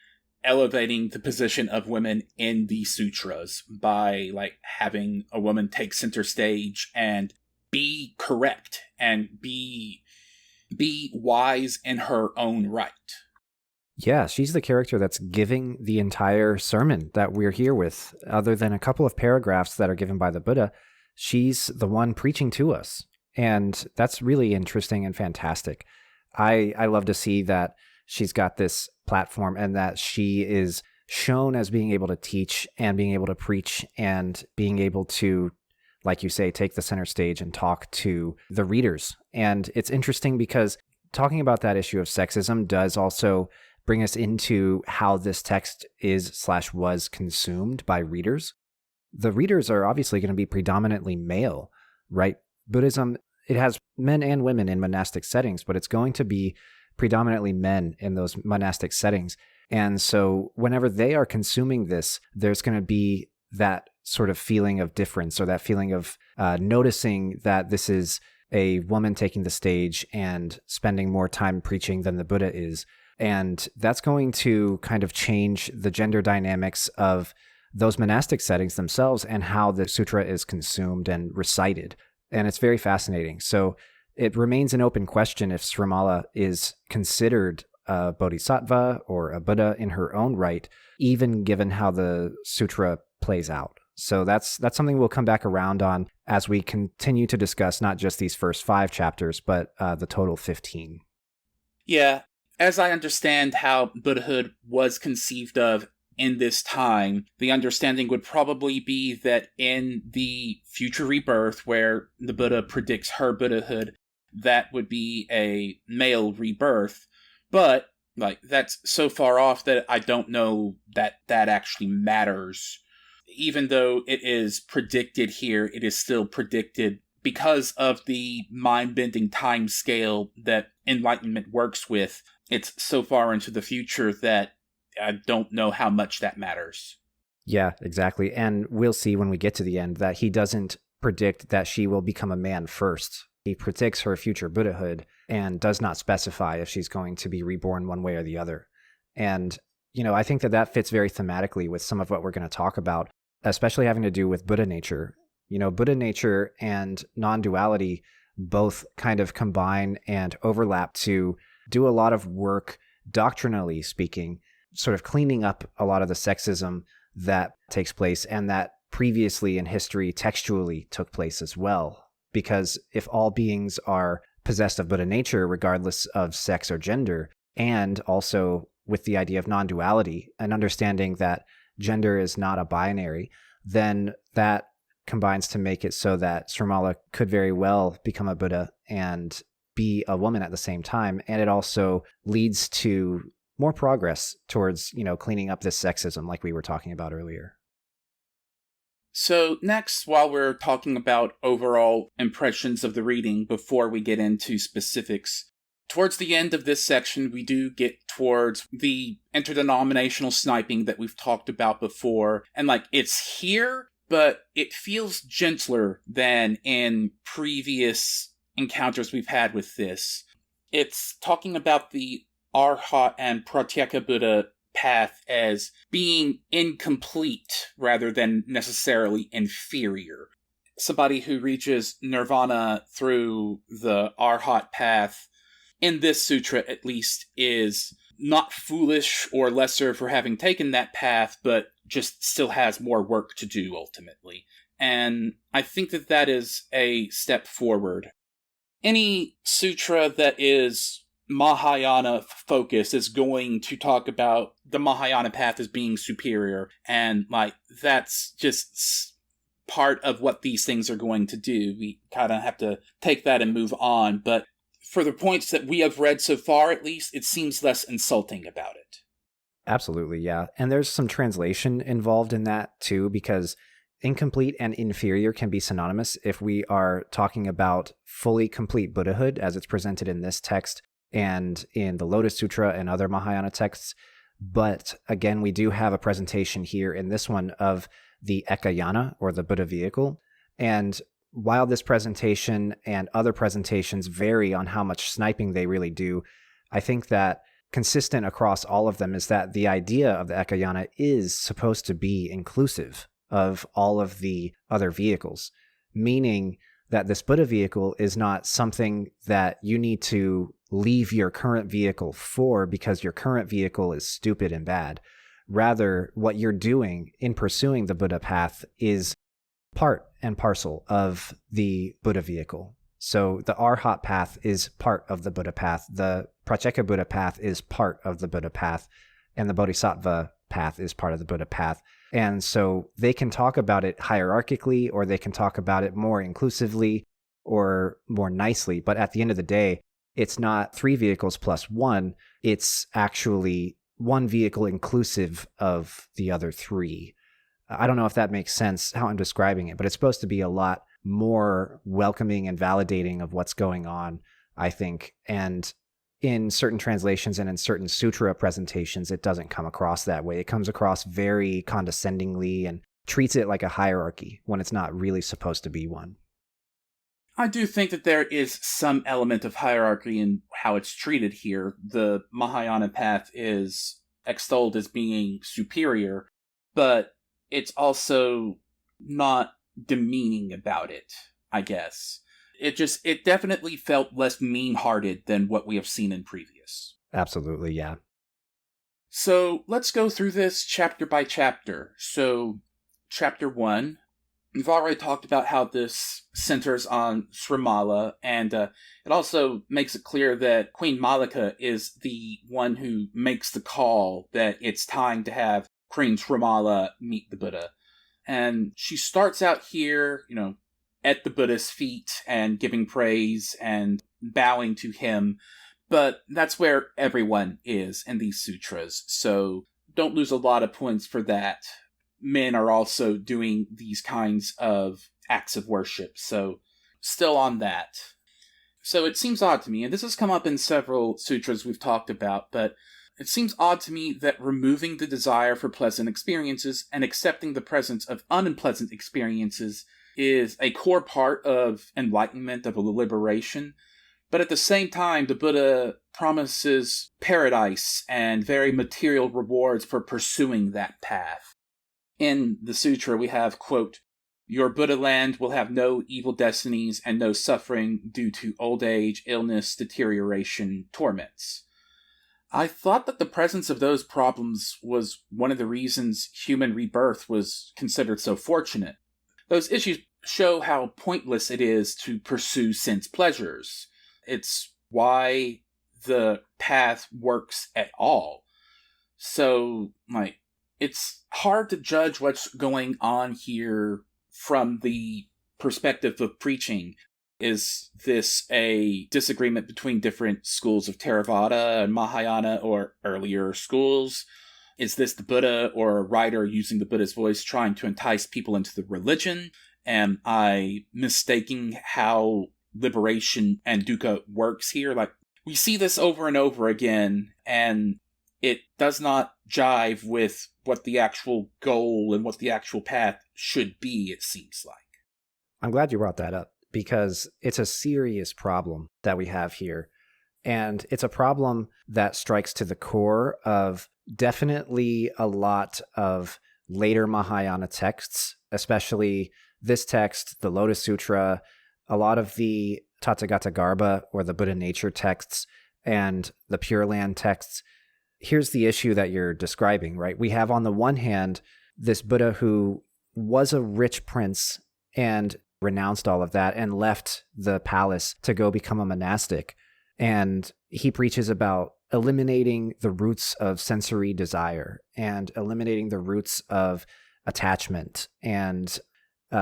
elevating the position of women in the sutras by, like, having a woman take center stage and be correct and be wise in her own right. Yeah, she's the character that's giving the entire sermon that we're here with. Other than a couple of paragraphs that are given by the Buddha, she's the one preaching to us. And that's really interesting and fantastic. I love to see that she's got this platform and that she is shown as being able to teach and being able to preach and being able to, like you say, take the center stage and talk to the readers. And it's interesting because talking about that issue of sexism does also bring us into how this text is/was consumed by readers. The readers are obviously going to be predominantly male, right? Buddhism, it has men and women in monastic settings, but it's going to be predominantly men in those monastic settings. And so whenever they are consuming this, there's going to be that sort of feeling of difference, or that feeling of noticing that this is a woman taking the stage and spending more time preaching than the Buddha is. And that's going to kind of change the gender dynamics of those monastic settings themselves and how the sutra is consumed and recited. And it's very fascinating. So it remains an open question if Śrīmālā is considered a bodhisattva or a Buddha in her own right, even given how the sutra plays out. So that's something we'll come back around on as we continue to discuss not just these first 5 chapters, but the total 15. Yeah, as I understand how Buddhahood was conceived of in this time, the understanding would probably be that in the future rebirth, where the Buddha predicts her Buddhahood, that would be a male rebirth. But, like, that's so far off that I don't know that that actually matters. Even though it is predicted here, it is still predicted because of the mind-bending time scale that enlightenment works with. It's so far into the future that I don't know how much that matters. Yeah, exactly. And we'll see when we get to the end that he doesn't predict that she will become a man first. He predicts her future Buddhahood and does not specify if she's going to be reborn one way or the other. And, I think that fits very thematically with some of what we're going to talk about, especially having to do with Buddha nature. Buddha nature and non-duality both kind of combine and overlap to do a lot of work, doctrinally speaking, sort of cleaning up a lot of the sexism that takes place and that previously in history textually took place as well. Because if all beings are possessed of Buddha nature, regardless of sex or gender, and also with the idea of non-duality and understanding that gender is not a binary, then that combines to make it so that Śrīmālā could very well become a Buddha and be a woman at the same time. And it also leads to more progress towards, cleaning up this sexism like we were talking about earlier. So next, while we're talking about overall impressions of the reading before we get into specifics, towards the end of this section, we do get towards the interdenominational sniping that we've talked about before. And, it's here, but it feels gentler than in previous encounters we've had with this. It's talking about the Arhat and Pratyeka Buddha path as being incomplete rather than necessarily inferior. Somebody who reaches nirvana through the Arhat path, in this sutra at least, is not foolish or lesser for having taken that path, but just still has more work to do ultimately. And I think that is a step forward. Any sutra that is Mahayana focus is going to talk about the Mahayana path as being superior, and like that's just part of what these things are going to do. We kind of have to take that and move on, but for the points that we have read so far, at least, it seems less insulting about it. Absolutely, yeah. And there's some translation involved in that too, because incomplete and inferior can be synonymous if we are talking about fully complete Buddhahood as it's presented in this text and in the Lotus Sutra and other Mahayana texts. But again, we do have a presentation here in this one of the Ekayana, or the Buddha vehicle. And while this presentation and other presentations vary on how much sniping they really do, I think that consistent across all of them is that the idea of the Ekayana is supposed to be inclusive of all of the other vehicles, meaning that this Buddha vehicle is not something that you need to leave your current vehicle for because your current vehicle is stupid and bad. Rather, what you're doing in pursuing the Buddha path is part and parcel of the Buddha vehicle. So the Arhat path is part of the Buddha path, the Pratyeka Buddha path is part of the Buddha path, and the Bodhisattva path is part of the Buddha path. And so they can talk about it hierarchically, or they can talk about it more inclusively or more nicely. But at the end of the day, it's not three vehicles plus one. It's actually one vehicle inclusive of the other three. I don't know if that makes sense how I'm describing it, but it's supposed to be a lot more welcoming and validating of what's going on, I think. And in certain translations and in certain sutra presentations, it doesn't come across that way. It comes across very condescendingly and treats it like a hierarchy when it's not really supposed to be one. I do think that there is some element of hierarchy in how it's treated here. The Mahayana path is extolled as being superior, but it's also not demeaning about it, I guess. It definitely felt less mean-hearted than what we have seen in previous. Absolutely, yeah. So let's go through this chapter by chapter. So, chapter 1, we've already talked about how this centers on Śrīmālā, and it also makes it clear that Queen Malika is the one who makes the call that it's time to have Queen Śrīmālā meet the Buddha. And she starts out here, at the Buddha's feet and giving praise and bowing to him. But that's where everyone is in these sutras, so don't lose a lot of points for that. Men are also doing these kinds of acts of worship, so still on that. So it seems odd to me, and this has come up in several sutras we've talked about, but it seems odd to me that removing the desire for pleasant experiences and accepting the presence of unpleasant experiences is a core part of enlightenment, of a liberation. But at the same time, the Buddha promises paradise and very material rewards for pursuing that path. In the sutra, we have, quote, "Your Buddha land will have no evil destinies and no suffering due to old age, illness, deterioration, torments." I thought that the presence of those problems was one of the reasons human rebirth was considered so fortunate. Those issues show how pointless it is to pursue sense pleasures. It's why the path works at all. So, it's hard to judge what's going on here from the perspective of preaching. Is this a disagreement between different schools of Theravada and Mahayana or earlier schools? Is this the Buddha or a writer using the Buddha's voice trying to entice people into the religion? Am I mistaking how liberation and dukkha works here? We see this over and over again, and it does not jive with what the actual goal and what the actual path should be, it seems like. I'm glad you brought that up, because it's a serious problem that we have here. And it's a problem that strikes to the core of definitely a lot of later Mahayana texts, especially this text, the Lotus Sutra, a lot of the Tathagatagarbha, or the Buddha nature texts, and the Pure Land texts. Here's the issue that you're describing, right? We have on the one hand, this Buddha who was a rich prince and renounced all of that and left the palace to go become a monastic. And he preaches about eliminating the roots of sensory desire and eliminating the roots of attachment and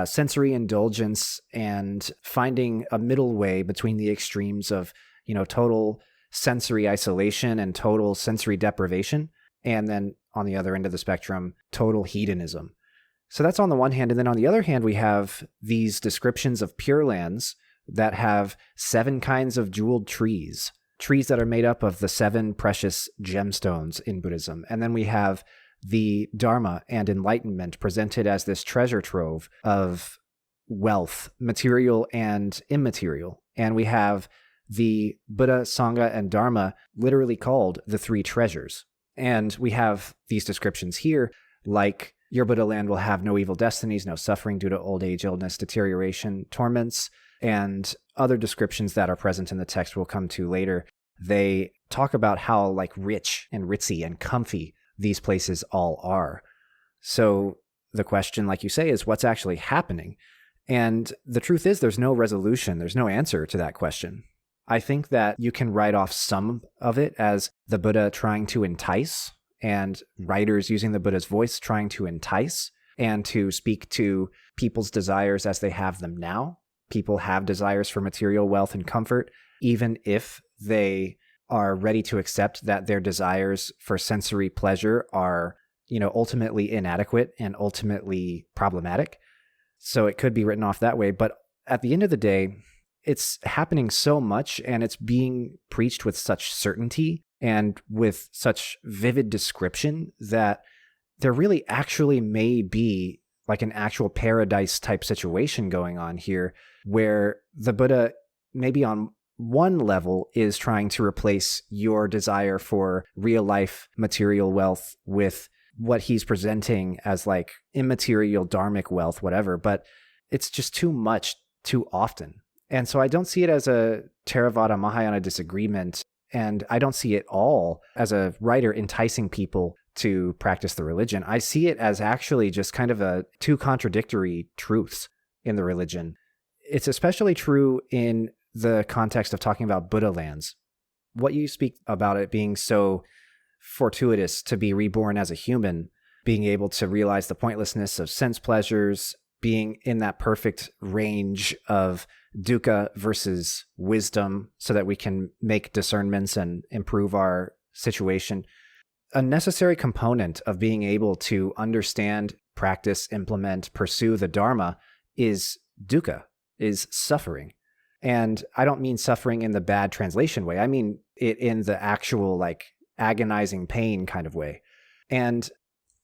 sensory indulgence, and finding a middle way between the extremes of, total sensory isolation and total sensory deprivation. And then on the other end of the spectrum, total hedonism. So that's on the one hand. And then on the other hand, we have these descriptions of Pure Lands that have 7 kinds of jeweled trees that are made up of the 7 precious gemstones in Buddhism. And then we have the Dharma and enlightenment presented as this treasure trove of wealth, material and immaterial. And we have the Buddha, Sangha, and Dharma literally called the 3 treasures. And we have these descriptions here, like your Buddha land will have no evil destinies, no suffering due to old age, illness, deterioration, torments, and other descriptions that are present in the text we'll come to later. They talk about how rich and ritzy and comfy these places all are. So the question, like you say, is what's actually happening? And the truth is there's no resolution. There's no answer to that question. I think that you can write off some of it as the Buddha trying to entice, and writers using the Buddha's voice trying to entice and to speak to people's desires as they have them now. People have desires for material wealth and comfort, even if they are ready to accept that their desires for sensory pleasure are, ultimately inadequate and ultimately problematic. So it could be written off that way. But at the end of the day, it's happening so much, and it's being preached with such certainty and with such vivid description that there really actually may be an actual paradise type situation going on here, where the Buddha maybe on one level is trying to replace your desire for real life material wealth with what he's presenting as immaterial dharmic wealth, whatever, but it's just too much too often. And so I don't see it as a Theravada Mahayana disagreement, and I don't see it all as a writer enticing people to practice the religion. I see it as actually just kind of two contradictory truths in the religion. It's especially true in the context of talking about Buddha lands. What you speak about it being so fortuitous to be reborn as a human, being able to realize the pointlessness of sense pleasures, being in that perfect range of dukkha versus wisdom so that we can make discernments and improve our situation. A necessary component of being able to understand, practice, implement, pursue the Dharma is dukkha, is suffering. And I don't mean suffering in the bad translation way. I mean it in the actual agonizing pain kind of way. And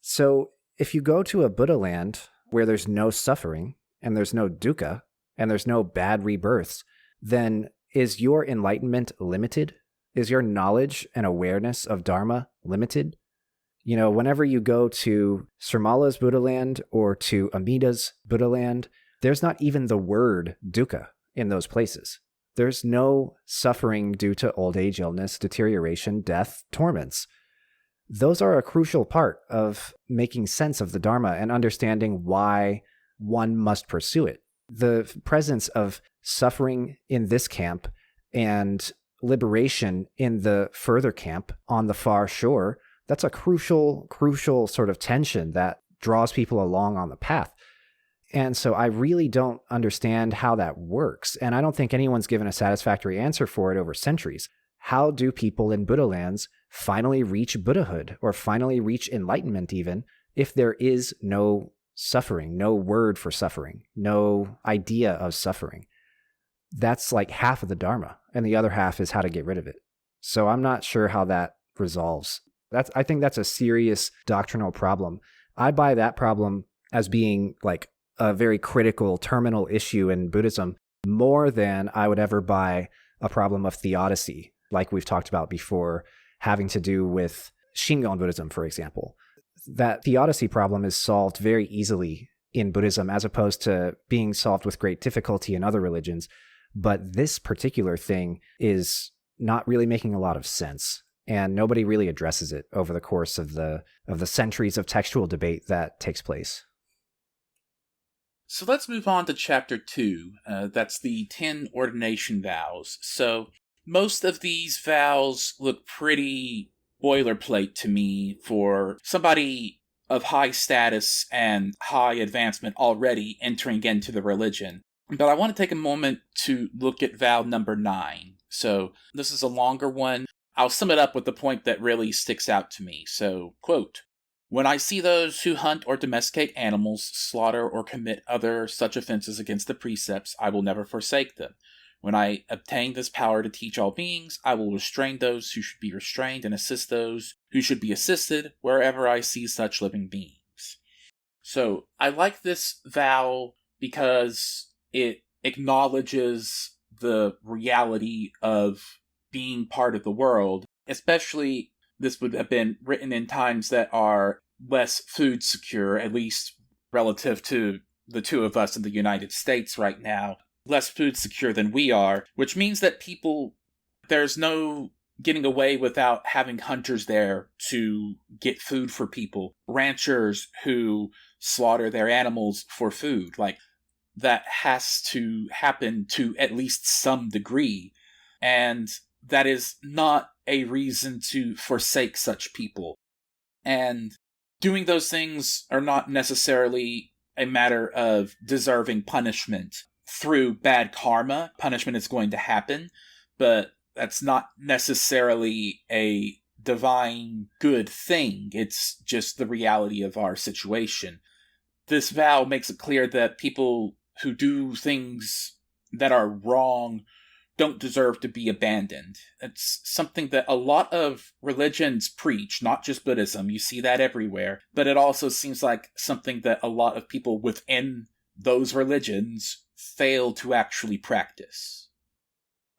so if you go to a Buddha land where there's no suffering and there's no dukkha and there's no bad rebirths, then is your enlightenment limited? Is your knowledge and awareness of Dharma limited? Whenever you go to Śrīmālā's Buddha land or to Amida's Buddha land, there's not even the word dukkha in those places. There's no suffering due to old age, illness, deterioration, death, torments. Those are a crucial part of making sense of the Dharma and understanding why one must pursue it. The presence of suffering in this camp and liberation in the further camp on the far shore, that's a crucial sort of tension that draws people along on the path. And so I really don't understand how that works. And I don't think anyone's given a satisfactory answer for it over centuries. How do people in Buddha lands finally reach Buddhahood or finally reach enlightenment even if there is no suffering, no word for suffering, no idea of suffering? That's half of the Dharma, and the other half is how to get rid of it. So I'm not sure how that resolves. I think that's a serious doctrinal problem. I buy that problem as being a very critical terminal issue in Buddhism more than I would ever buy a problem of theodicy, like we've talked about before, having to do with Shingon Buddhism, for example. That theodicy problem is solved very easily in Buddhism as opposed to being solved with great difficulty in other religions. But this particular thing is not really making a lot of sense, and nobody really addresses it over the course of the centuries of textual debate that takes place. So let's move on to chapter 2. That's the 10 ordination vows. So Most of these vows look pretty boilerplate to me for somebody of high status and high advancement already entering into the religion. But I want to take a moment to look at vow number 9. So this is a longer one. I'll sum it up with the point that really sticks out to me. So, quote, "When I see those who hunt or domesticate animals, slaughter or commit other such offenses against the precepts, I will never forsake them. When I obtain this power to teach all beings, I will restrain those who should be restrained and assist those who should be assisted wherever I see such living beings." So I like this vow because it acknowledges the reality of being part of the world, especially this would have been written in times that are less food secure, at least relative to the two of us in the United States right now. Less food secure than we are, which means that there's no getting away without having hunters there to get food for people. Ranchers who slaughter their animals for food. Like, that has to happen to at least some degree. And that is not a reason to forsake such people. And doing those things are not necessarily a matter of deserving punishment. Through bad karma, punishment is going to happen, but that's not necessarily a divine good thing. It's just the reality of our situation. This vow makes it clear that people who do things that are wrong don't deserve to be abandoned. It's something that a lot of religions preach, not just Buddhism. You see that everywhere. But it also seems like something that a lot of people within those religions fail to actually practice.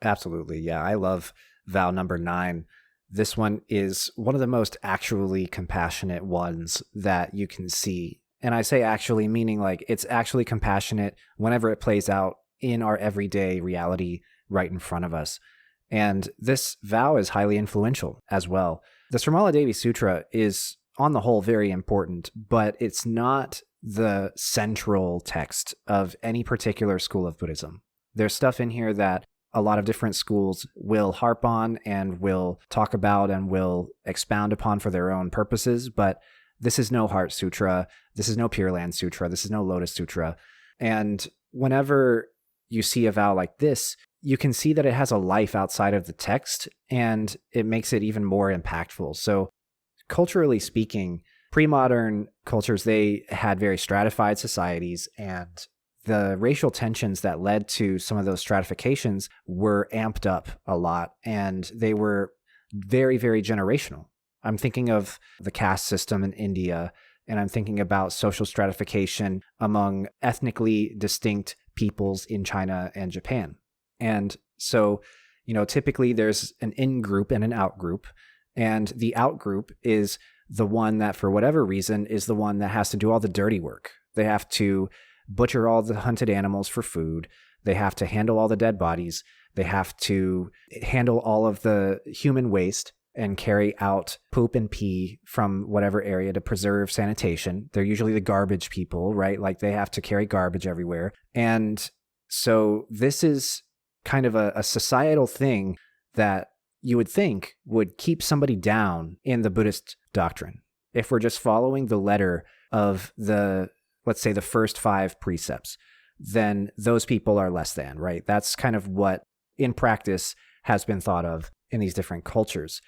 Absolutely. Yeah, I love vow number 9. This one is one of the most actually compassionate ones that you can see. And I say actually, meaning like it's actually compassionate whenever it plays out in our everyday reality right in front of us. And this vow is highly influential as well. The Śrīmālādevī Sutra is on the whole very important, but it's not the central text of any particular school of Buddhism. There's stuff in here that a lot of different schools will harp on and will talk about and will expound upon for their own purposes, but this is no Heart Sutra, this is no Pure Land Sutra, this is no Lotus Sutra. And whenever you see a vow like this, you can see that it has a life outside of the text, and it makes it even more impactful. So culturally speaking, pre-modern cultures, they had very stratified societies, and the racial tensions that led to some of those stratifications were amped up a lot, and they were very, very generational. I'm thinking of the caste system in India, and I'm thinking about social stratification among ethnically distinct peoples in China and Japan. And so, typically there's an in-group and an out-group, and the out-group is the one that, for whatever reason, is the one that has to do all the dirty work. They have to butcher all the hunted animals for food. They have to handle all the dead bodies. They have to handle all of the human waste and carry out poop and pee from whatever area to preserve sanitation. They're usually the garbage people, right? Like, they have to carry garbage everywhere. And so this is kind of a societal thing that you would think would keep somebody down in the Buddhist doctrine. If we're just following the letter of let's say the first 5 precepts, then those people are less than, right? That's kind of what in practice has been thought of in these different cultures.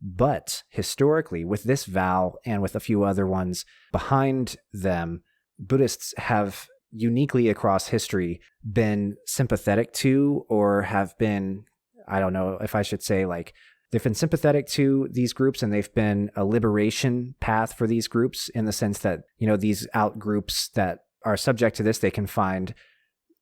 But historically, with this vow and with a few other ones behind them, Buddhists have uniquely across history been sympathetic to, or have been, I don't know if I should say, like, they've been sympathetic to these groups, and they've been a liberation path for these groups, in the sense that, these out groups that are subject to this, they can find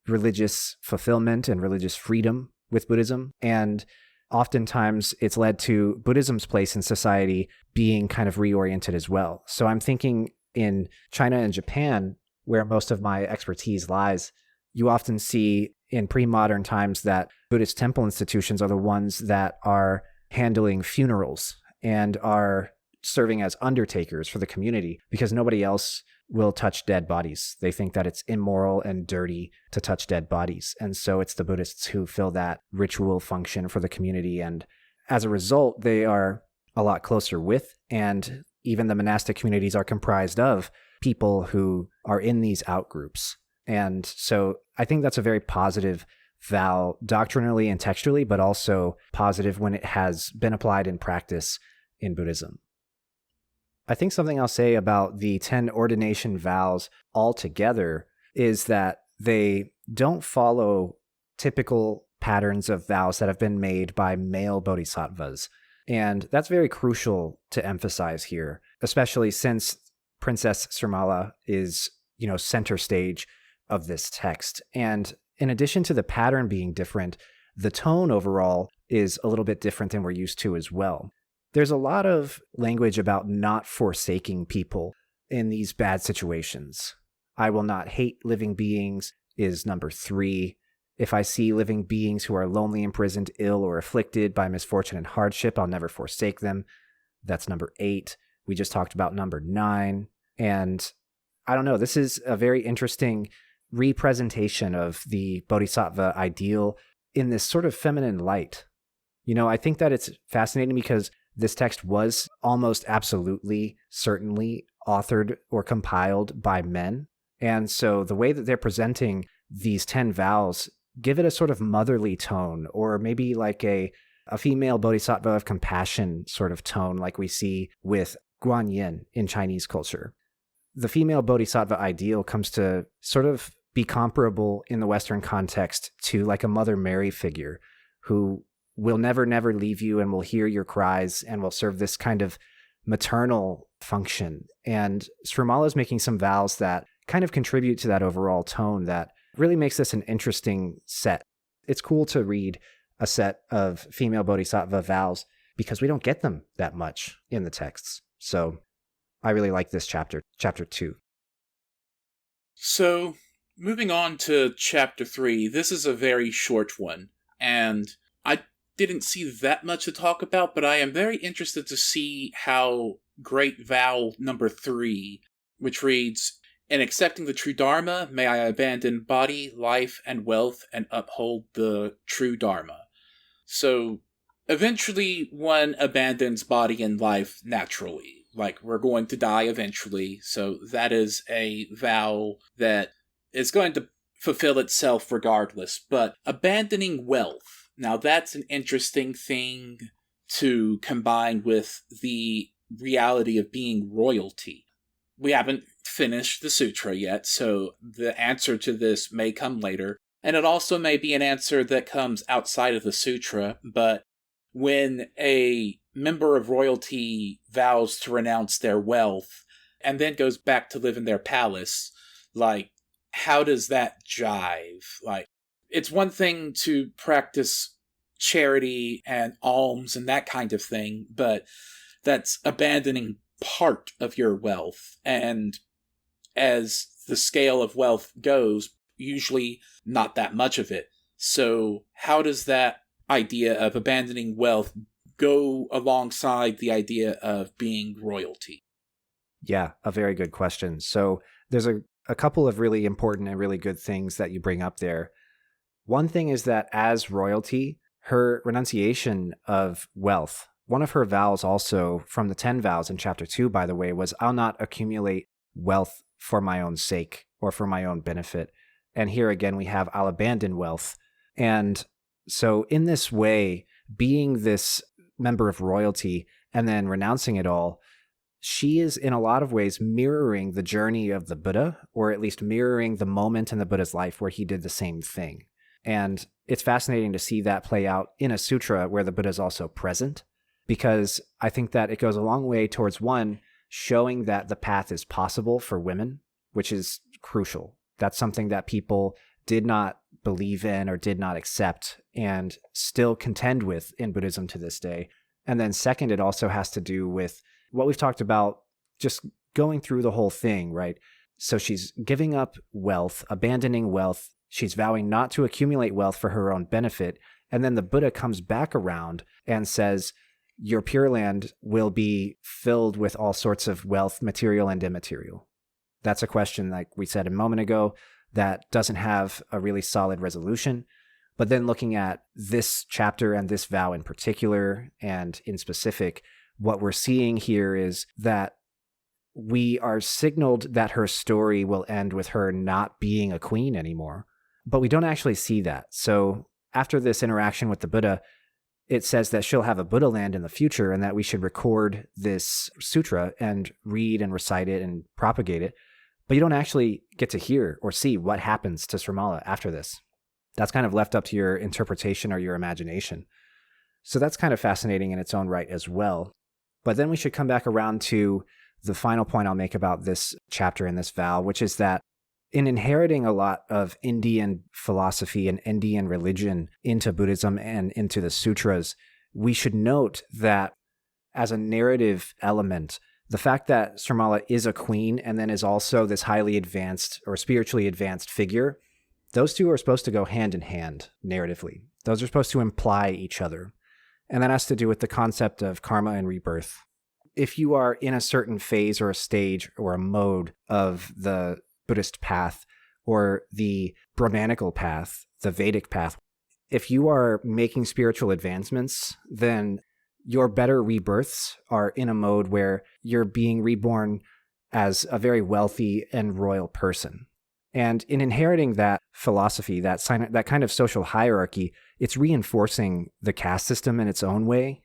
religious fulfillment and religious freedom with Buddhism. And oftentimes it's led to Buddhism's place in society being kind of reoriented as well. So I'm thinking in China and Japan, where most of my expertise lies, you often see in pre-modern times that Buddhist temple institutions are the ones that are handling funerals and are serving as undertakers for the community because nobody else will touch dead bodies. They think that it's immoral and dirty to touch dead bodies. And so it's the Buddhists who fill that ritual function for the community. And as a result, they are a lot closer with, and even the monastic communities are comprised of people who are in these outgroups. And so I think that's a very positive vow doctrinally and textually, but also positive when it has been applied in practice in Buddhism. I think something I'll say about the 10 ordination vows altogether is that they don't follow typical patterns of vows that have been made by male bodhisattvas. And that's very crucial to emphasize here, especially since Princess Śrīmālā is, center stage of this text. And in addition to the pattern being different, the tone overall is a little bit different than we're used to as well. There's a lot of language about not forsaking people in these bad situations. I will not hate living beings is number 3. If I see living beings who are lonely, imprisoned, ill, or afflicted by misfortune and hardship, I'll never forsake them. That's number 8. We just talked about number 9. And I don't know, this is a very interesting representation of the bodhisattva ideal in this sort of feminine light. I think that it's fascinating because this text was almost absolutely, certainly authored or compiled by men. And so the way that they're presenting these 10 vows give it a sort of motherly tone, or maybe like a female bodhisattva of compassion sort of tone like we see with Guanyin in Chinese culture. The female bodhisattva ideal comes to sort of be comparable in the Western context to like a Mother Mary figure who will never, never leave you and will hear your cries and will serve this kind of maternal function. And Śrīmālā is making some vows that kind of contribute to that overall tone that really makes this an interesting set. It's cool to read a set of female bodhisattva vows because we don't get them that much in the texts. So I really like this chapter, chapter 2. So moving on to chapter 3, this is a very short one, and I didn't see that much to talk about, but I am very interested to see how great vow number 3, which reads, "In accepting the true Dharma, may I abandon body, life, and wealth and uphold the true Dharma." So eventually one abandons body and life naturally. Like, we're going to die eventually, so that is a vow that is going to fulfill itself regardless. But abandoning wealth, now that's an interesting thing to combine with the reality of being royalty. We haven't finished the sutra yet, so the answer to this may come later. And it also may be an answer that comes outside of the sutra, but when a member of royalty vows to renounce their wealth and then goes back to live in their palace, like, how does that jive? Like, it's one thing to practice charity and alms and that kind of thing, but that's abandoning part of your wealth. And as the scale of wealth goes, usually not that much of it. So how does that idea of abandoning wealth go alongside the idea of being royalty? Yeah, a very good question. So there's a couple of really important and really good things that you bring up there. One thing is that as royalty, her renunciation of wealth, one of her vows also from the 10 vows in chapter 2, by the way, was, "I'll not accumulate wealth for my own sake or for my own benefit." And here again, we have, "I'll abandon wealth." And so in this way, being this member of royalty and then renouncing it all, she is in a lot of ways mirroring the journey of the Buddha, or at least mirroring the moment in the Buddha's life where he did the same thing. And it's fascinating to see that play out in a sutra where the Buddha is also present, because I think that it goes a long way towards, one, showing that the path is possible for women, which is crucial. That's something that people did not believe in or did not accept and still contend with in Buddhism to this day. And then second, it also has to do with what we've talked about, just going through the whole thing, right? So she's giving up wealth, abandoning wealth. She's vowing not to accumulate wealth for her own benefit. And then the Buddha comes back around and says, your Pure Land will be filled with all sorts of wealth, material and immaterial. That's a question, like we said a moment ago, that doesn't have a really solid resolution. But then looking at this chapter and this vow in particular, and in specific, what we're seeing here is that we are signaled that her story will end with her not being a queen anymore. But we don't actually see that. So after this interaction with the Buddha, it says that she'll have a Buddha land in the future and that we should record this sutra and read and recite it and propagate it. But you don't actually get to hear or see what happens to Śrīmālā after this. That's kind of left up to your interpretation or your imagination. So that's kind of fascinating in its own right as well. But then we should come back around to the final point I'll make about this chapter and this vow, which is that in inheriting a lot of Indian philosophy and Indian religion into Buddhism and into the sutras, we should note that as a narrative element, the fact that Śrīmālā is a queen and then is also this highly advanced or spiritually advanced figure, those two are supposed to go hand in hand narratively. Those are supposed to imply each other. And that has to do with the concept of karma and rebirth. If you are in a certain phase or a stage or a mode of the Buddhist path or the Brahmanical path, the Vedic path, if you are making spiritual advancements, then your better rebirths are in a mode where you're being reborn as a very wealthy and royal person. And in inheriting that philosophy, that kind of social hierarchy, it's reinforcing the caste system in its own way,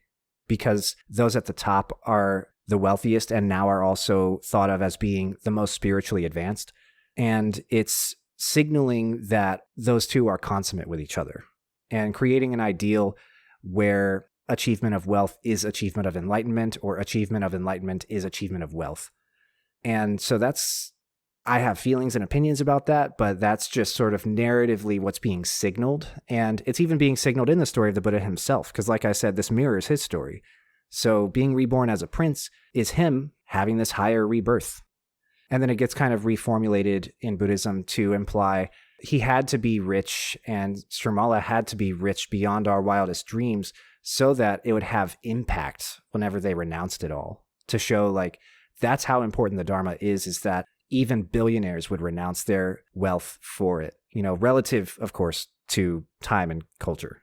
because those at the top are the wealthiest and now are also thought of as being the most spiritually advanced. And it's signaling that those two are consummate with each other and creating an ideal where achievement of wealth is achievement of enlightenment, or achievement of enlightenment is achievement of wealth. And so I have feelings and opinions about that, but that's just sort of narratively what's being signaled. And it's even being signaled in the story of the Buddha himself, because like I said, this mirrors his story. So being reborn as a prince is him having this higher rebirth. And then it gets kind of reformulated in Buddhism to imply he had to be rich, and Śrīmālā had to be rich beyond our wildest dreams so that it would have impact whenever they renounced it all. To show like that's how important the Dharma is that even billionaires would renounce their wealth for it, relative, of course, to time and culture.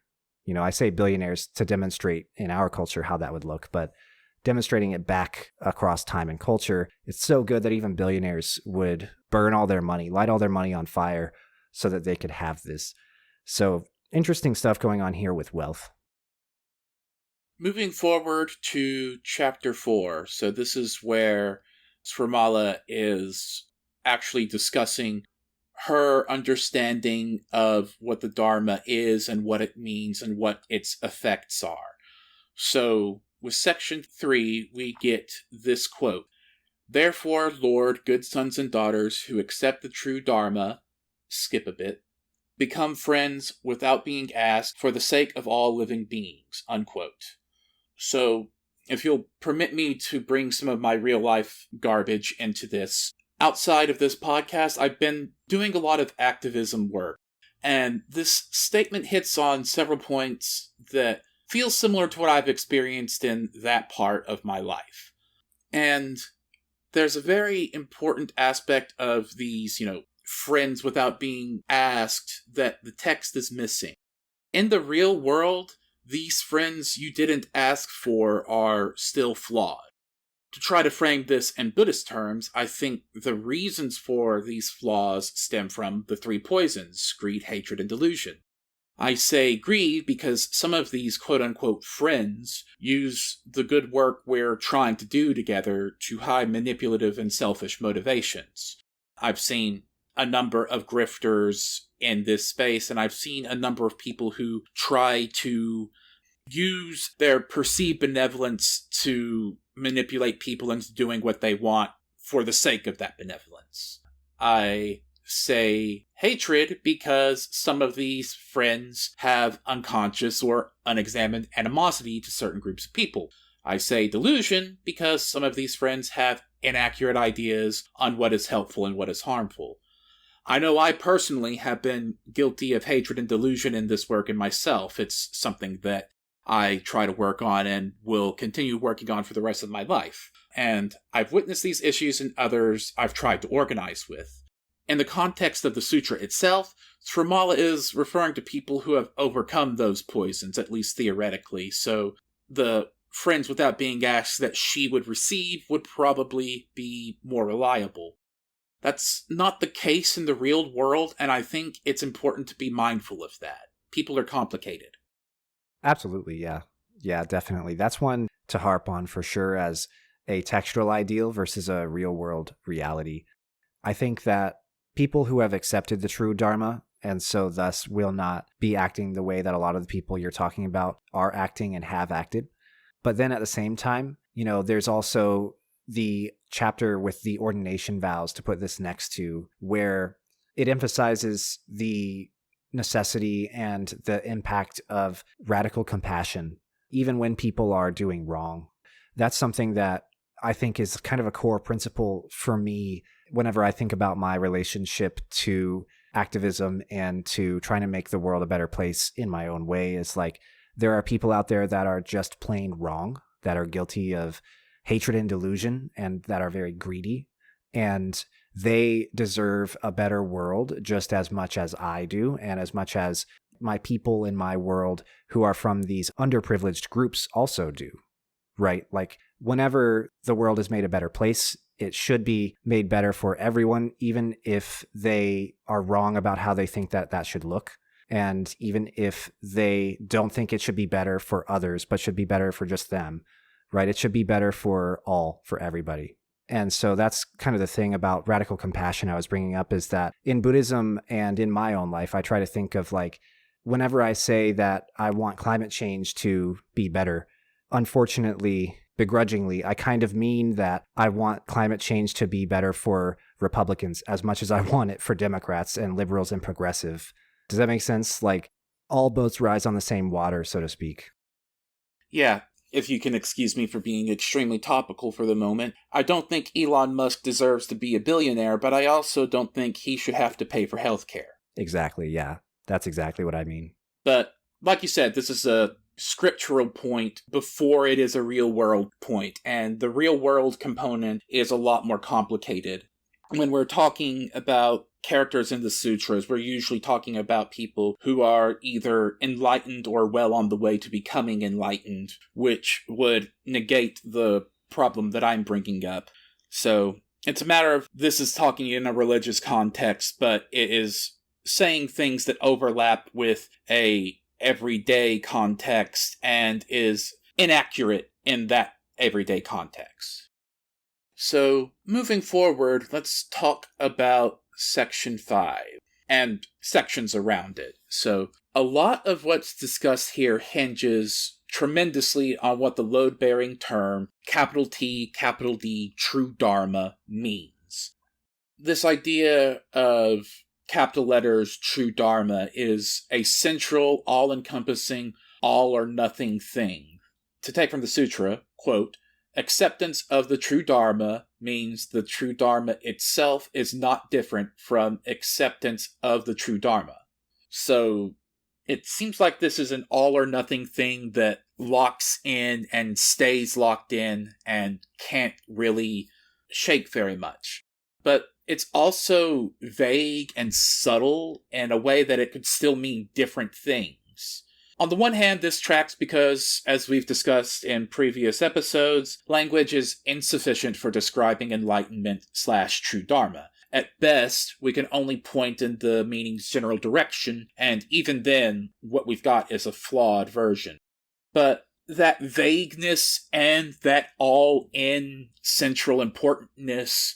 I say billionaires to demonstrate in our culture how that would look, but demonstrating it back across time and culture, it's so good that even billionaires would burn all their money, light all their money on fire so that they could have this. So interesting stuff going on here with wealth. Moving forward to chapter 4. So this is where Śrīmālā is actually discussing her understanding of what the Dharma is and what it means and what its effects are. So with section 3, we get this quote: "Therefore, Lord, good sons and daughters who accept the true Dharma," skip a bit, "become friends without being asked for the sake of all living beings," unquote. So if you'll permit me to bring some of my real-life garbage into this, outside of this podcast, I've been doing a lot of activism work, and this statement hits on several points that feel similar to what I've experienced in that part of my life. And there's a very important aspect of these, friends without being asked that the text is missing. In the real world, these friends you didn't ask for are still flawed. To try to frame this in Buddhist terms, I think the reasons for these flaws stem from the 3 poisons: greed, hatred, and delusion. I say greed because some of these quote-unquote friends use the good work we're trying to do together to hide manipulative and selfish motivations. I've seen a number of grifters in this space, and I've seen a number of people who try to use their perceived benevolence to manipulate people into doing what they want for the sake of that benevolence. I say hatred because some of these friends have unconscious or unexamined animosity to certain groups of people. I say delusion because some of these friends have inaccurate ideas on what is helpful and what is harmful. I know I personally have been guilty of hatred and delusion in this work in myself. It's something that I try to work on and will continue working on for the rest of my life. And I've witnessed these issues in others I've tried to organize with. In the context of the sutra itself, Śrīmālā is referring to people who have overcome those poisons, at least theoretically, so the friends without being asked that she would receive would probably be more reliable. That's not the case in the real world, and I think it's important to be mindful of that. People are complicated. Absolutely, yeah. Yeah, definitely. That's one to harp on for sure as a textual ideal versus a real-world reality. I think that people who have accepted the true Dharma and so thus will not be acting the way that a lot of the people you're talking about are acting and have acted. But then at the same time, there's also the chapter with the ordination vows to put this next to, where it emphasizes the necessity and the impact of radical compassion, even when people are doing wrong. That's something that I think is kind of a core principle for me whenever I think about my relationship to activism and to trying to make the world a better place in my own way. Is like, there are people out there that are just plain wrong, that are guilty of hatred and delusion, and that are very greedy. And they deserve a better world just as much as I do, and as much as my people in my world who are from these underprivileged groups also do, right? Like, whenever the world is made a better place, it should be made better for everyone, even if they are wrong about how they think that that should look. And even if they don't think it should be better for others, but should be better for just them, right? It should be better for all, for everybody. And so that's kind of the thing about radical compassion I was bringing up, is that in Buddhism and in my own life, I try to think of, like, whenever I say that I want climate change to be better, unfortunately, begrudgingly, I kind of mean that I want climate change to be better for Republicans as much as I want it for Democrats and liberals and progressive. Does that make sense? Like, all boats rise on the same water, so to speak. Yeah, if you can excuse me for being extremely topical for the moment, I don't think Elon Musk deserves to be a billionaire, but I also don't think he should have to pay for healthcare. Exactly, yeah. That's exactly what I mean. But, like you said, this is a scriptural point before it is a real-world point, and the real-world component is a lot more complicated. When we're talking about characters in the sutras, we're usually talking about people who are either enlightened or well on the way to becoming enlightened, which would negate the problem that I'm bringing up. So it's a matter of, this is talking in a religious context, but it is saying things that overlap with a everyday context and is inaccurate in that everyday context. So, moving forward, let's talk about Section 5 and sections around it. So, a lot of what's discussed here hinges tremendously on what the load-bearing term capital T, capital D, true Dharma means. This idea of capital letters true Dharma is a central, all-encompassing, all-or-nothing thing. To take from the sutra, quote, acceptance of the true Dharma means the true Dharma itself is not different from acceptance of the true Dharma. So, it seems like this is an all-or-nothing thing that locks in and stays locked in and can't really shake very much. But it's also vague and subtle in a way that it could still mean different things. On the one hand, this tracks because, as we've discussed in previous episodes, language is insufficient for describing enlightenment/true Dharma. At best, we can only point in the meaning's general direction, and even then, what we've got is a flawed version. But that vagueness and that all-in central importantness,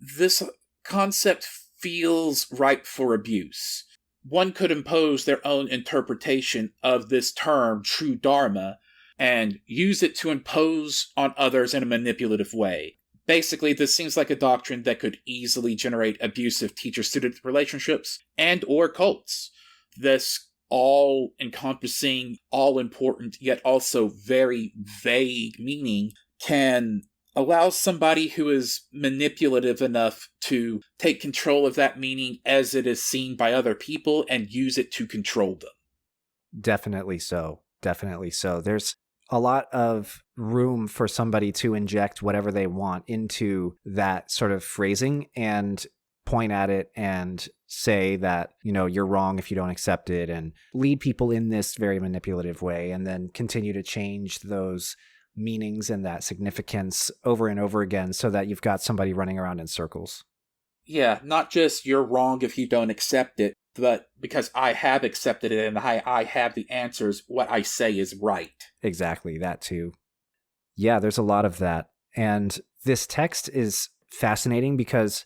this concept feels ripe for abuse. One could impose their own interpretation of this term, true Dharma, and use it to impose on others in a manipulative way. Basically, this seems like a doctrine that could easily generate abusive teacher-student relationships and/or cults. This all-encompassing, all-important, yet also very vague meaning can allow somebody who is manipulative enough to take control of that meaning as it is seen by other people and use it to control them. Definitely so. definitely so. There's a lot of room for somebody to inject whatever they want into that sort of phrasing and point at it and say that, you're wrong if you don't accept it, and lead people in this very manipulative way, and then continue to change those meanings and that significance over and over again so that you've got somebody running around in circles. Yeah, not just you're wrong if you don't accept it, but because I have accepted it and I have the answers, what I say is right. Exactly, that too. Yeah, there's a lot of that. And this text is fascinating because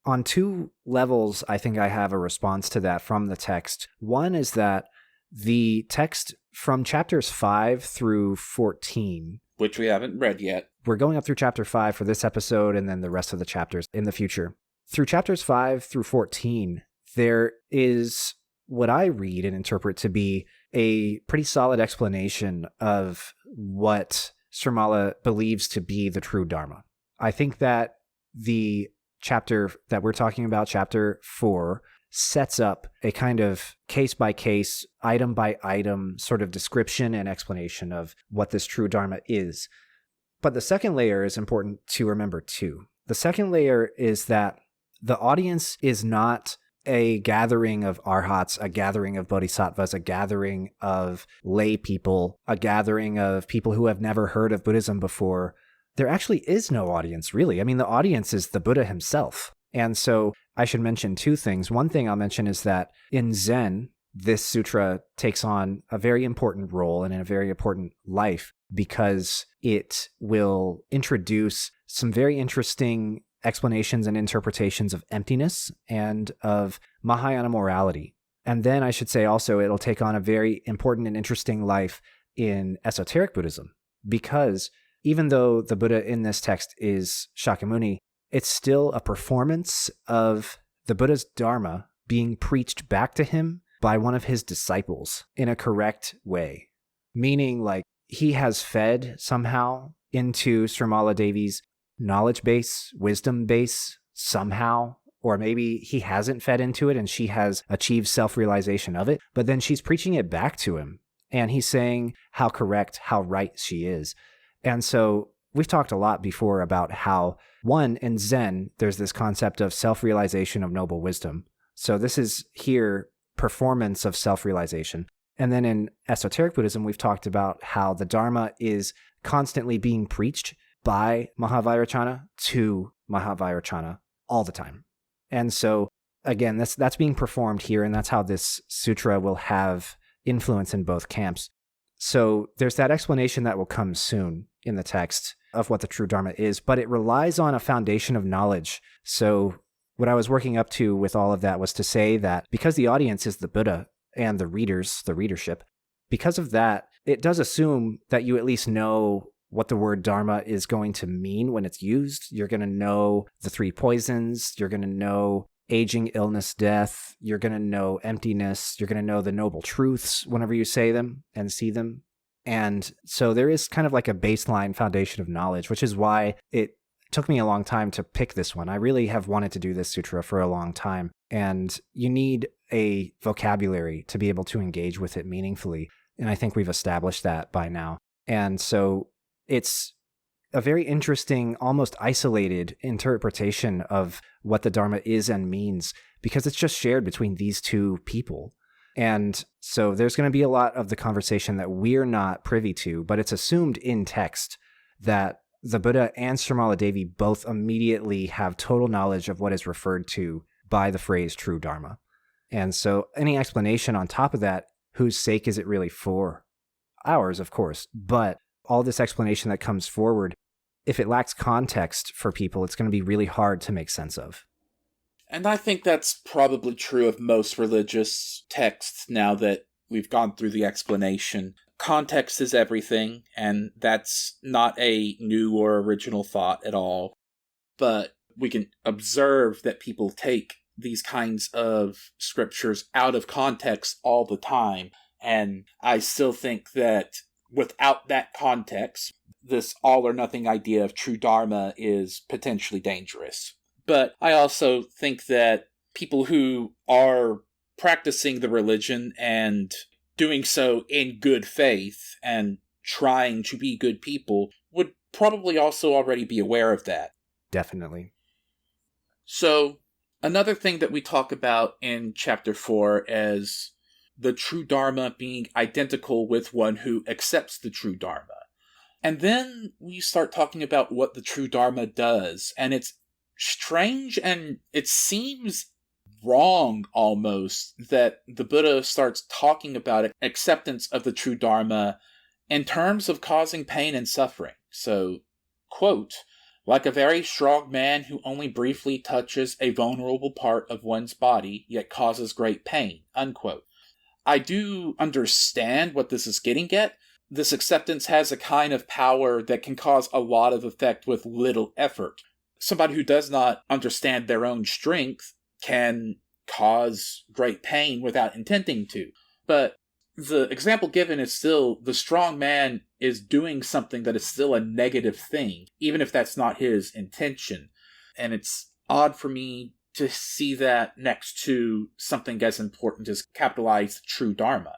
on two levels, I think I have a response to that from the text. One is that the text from chapters 5 through 14, which we haven't read yet. We're going up through chapter 5 for this episode and then the rest of the chapters in the future. Through chapters 5 through 14, there is what I read and interpret to be a pretty solid explanation of what Śrīmālā believes to be the true Dharma. I think that the chapter that we're talking about, chapter 4, sets up a kind of case-by-case, item-by-item sort of description and explanation of what this true Dharma is. But the second layer is important to remember too. The second layer is that the audience is not a gathering of arhats, a gathering of bodhisattvas, a gathering of lay people, a gathering of people who have never heard of Buddhism before. There actually is no audience, really. I mean, the audience is the Buddha himself. And so I should mention two things. One thing I'll mention is that in Zen, this sutra takes on a very important role and in a very important life because it will introduce some very interesting explanations and interpretations of emptiness and of Mahayana morality. And then I should say also it'll take on a very important and interesting life in esoteric Buddhism, because even though the Buddha in this text is Shakyamuni, it's still a performance of the Buddha's Dharma being preached back to him by one of his disciples in a correct way. Meaning, like, he has fed somehow into Śrīmālādevī's knowledge base, wisdom base, somehow, or maybe he hasn't fed into it and she has achieved self-realization of it, but then she's preaching it back to him, and he's saying how correct, how right she is. And so we've talked a lot before about how, one, in Zen, there's this concept of self-realization of noble wisdom. So this is here performance of self-realization. And then in esoteric Buddhism, we've talked about how the Dharma is constantly being preached by Mahaparinirvana to Mahaparinirvana all the time. And so, again, that's being performed here, and that's how this sutra will have influence in both camps. So there's that explanation that will come soon in the text of what the true Dharma is, but it relies on a foundation of knowledge. So what I was working up to with all of that was to say that because the audience is the Buddha and the readers, the readership, because of that, it does assume that you at least know what the word Dharma is going to mean when it's used. You're going to know the three poisons. You're going to know aging, illness, death. You're going to know emptiness. You're going to know the noble truths whenever you say them and see them. And so there is kind of like a baseline foundation of knowledge, which is why it took me a long time to pick this one. I really have wanted to do this sutra for a long time. And you need a vocabulary to be able to engage with it meaningfully. And I think we've established that by now. And so it's a very interesting, almost isolated interpretation of what the Dharma is and means, because it's just shared between these two people. And so there's going to be a lot of the conversation that we're not privy to, but it's assumed in text that the Buddha and Śrīmālādevī both immediately have total knowledge of what is referred to by the phrase true Dharma. And so any explanation on top of that, whose sake is it really for? Ours, of course, but all this explanation that comes forward, if it lacks context for people, it's going to be really hard to make sense of. And I think that's probably true of most religious texts now that we've gone through the explanation. Context is everything, and that's not a new or original thought at all. But we can observe that people take these kinds of scriptures out of context all the time. And I still think that without that context, this all or nothing idea of true Dharma is potentially dangerous. But I also think that people who are practicing the religion and doing so in good faith and trying to be good people would probably also already be aware of that. Definitely. So, another thing that we talk about in Chapter 4 is the true Dharma being identical with one who accepts the true Dharma. And then we start talking about what the true Dharma does, and it's strange and it seems wrong almost that the Buddha starts talking about acceptance of the true Dharma in terms of causing pain and suffering. So, quote, like a very strong man who only briefly touches a vulnerable part of one's body, yet causes great pain, unquote. I do understand what this is getting at. This acceptance has a kind of power that can cause a lot of effect with little effort. Somebody who does not understand their own strength can cause great pain without intending to. But the example given is still the strong man is doing something that is still a negative thing, even if that's not his intention. And it's odd for me to see that next to something as important as capitalized true Dharma.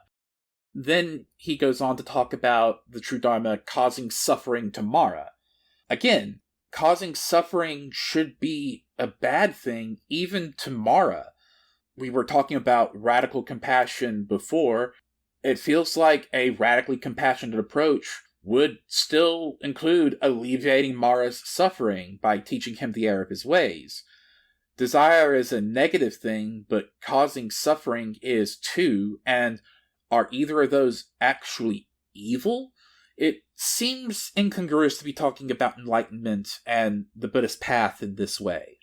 Then he goes on to talk about the true Dharma causing suffering to Mara. Again, causing suffering should be a bad thing, even to Mara. We were talking about radical compassion before. It feels like a radically compassionate approach would still include alleviating Mara's suffering by teaching him the error of his ways. Desire is a negative thing, but causing suffering is too, and are either of those actually evil? It seems incongruous to be talking about enlightenment and the Buddhist path in this way.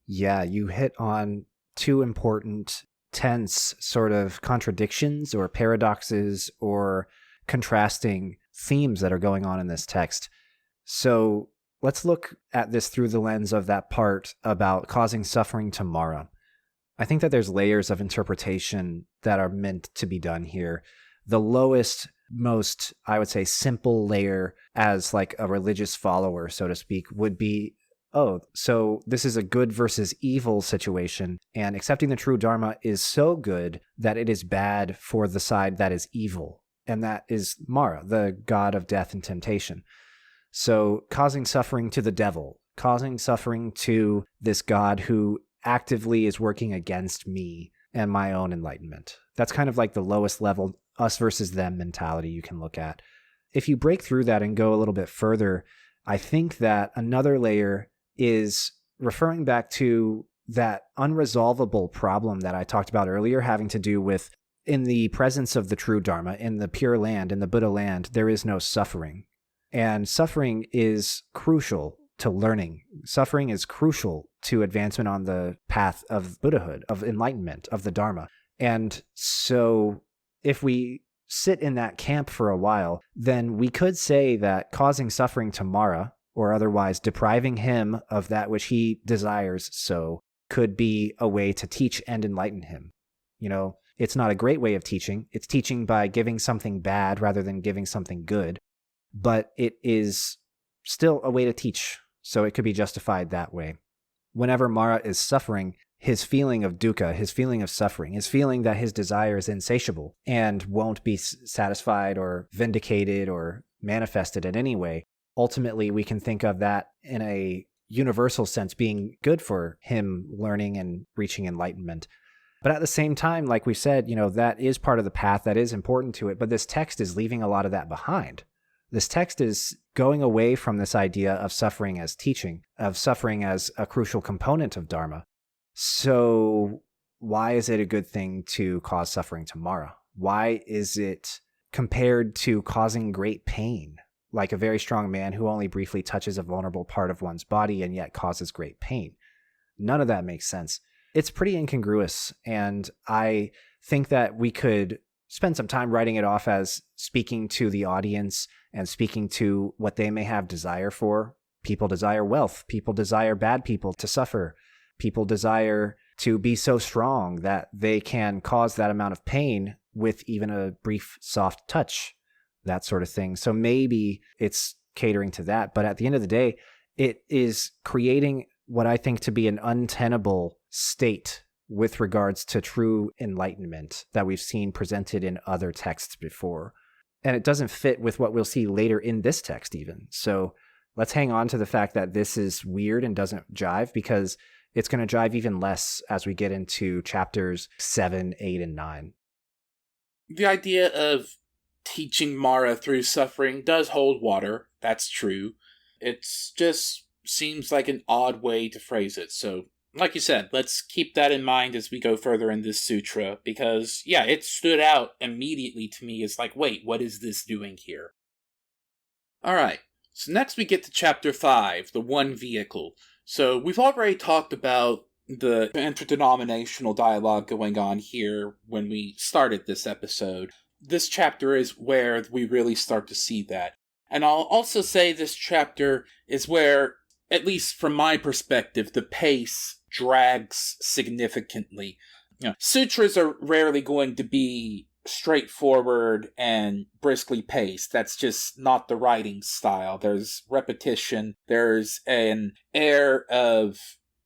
Yeah, you hit on two important tense sort of contradictions or paradoxes or contrasting themes that are going on in this text. So let's look at this through the lens of that part about causing suffering to Mara. I think that there's layers of interpretation that are meant to be done here. The lowest, most, I would say, simple layer as like a religious follower, so to speak, would be, oh, so this is a good versus evil situation, and accepting the true Dharma is so good that it is bad for the side that is evil, and that is Mara, the god of death and temptation. So causing suffering to the devil, causing suffering to this god who actively is working against me and my own enlightenment. That's kind of like the lowest level us versus them mentality you can look at. If you break through that and go a little bit further, I think that another layer is referring back to that unresolvable problem that I talked about earlier, having to do with in the presence of the true Dharma, in the pure land, in the Buddha land, there is no suffering. And suffering is crucial to learning. Suffering is crucial to advancement on the path of Buddhahood, of enlightenment, of the Dharma. And so if we sit in that camp for a while, then we could say that causing suffering to Mara, or otherwise depriving him of that which he desires so, could be a way to teach and enlighten him. You know, it's not a great way of teaching. It's teaching by giving something bad rather than giving something good. But it is still a way to teach, so it could be justified that way. Whenever Mara is suffering, his feeling of dukkha, his feeling of suffering, his feeling that his desire is insatiable and won't be satisfied or vindicated or manifested in any way, ultimately we can think of that in a universal sense being good for him learning and reaching enlightenment. But at the same time, like we said, you know, that is part of the path, that is important to it, but this text is leaving a lot of that behind. This text is going away from this idea of suffering as teaching, of suffering as a crucial component of Dharma. So why is it a good thing to cause suffering to Mara? Why is it compared to causing great pain, like a very strong man who only briefly touches a vulnerable part of one's body and yet causes great pain? None of that makes sense. It's pretty incongruous, and I think that we could spend some time writing it off as speaking to the audience and speaking to what they may have desire for. People desire wealth. People desire bad people to suffer. People desire to be so strong that they can cause that amount of pain with even a brief, soft touch, that sort of thing. So maybe it's catering to that. But at the end of the day, it is creating what I think to be an untenable state with regards to true enlightenment that we've seen presented in other texts before. And it doesn't fit with what we'll see later in this text even. So let's hang on to the fact that this is weird and doesn't jive, because it's going to jive even less as we get into chapters 7, 8, and 9. The idea of teaching Mara through suffering does hold water. That's true. It's just seems like an odd way to phrase it. So, like you said, let's keep that in mind as we go further in this sutra, because, yeah, it stood out immediately to me as like, wait, what is this doing here? Alright, so next we get to chapter 5, the one vehicle. So, we've already talked about the interdenominational dialogue going on here when we started this episode. This chapter is where we really start to see that. And I'll also say this chapter is where, at least from my perspective, the pace drags significantly. Sutras are rarely going to be straightforward and briskly paced. That's just not the writing style. There's repetition. There's an air of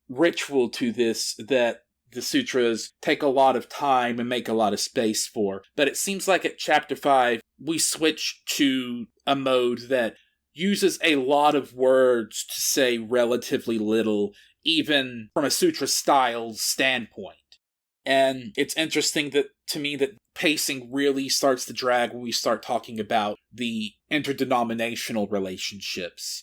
ritual to this that the sutras take a lot of time and make a lot of space for. But it seems like at chapter 5, we switch to a mode that uses a lot of words to say relatively little, even from a sutra style standpoint. And it's interesting that, to me, that pacing really starts to drag when we start talking about the interdenominational relationships.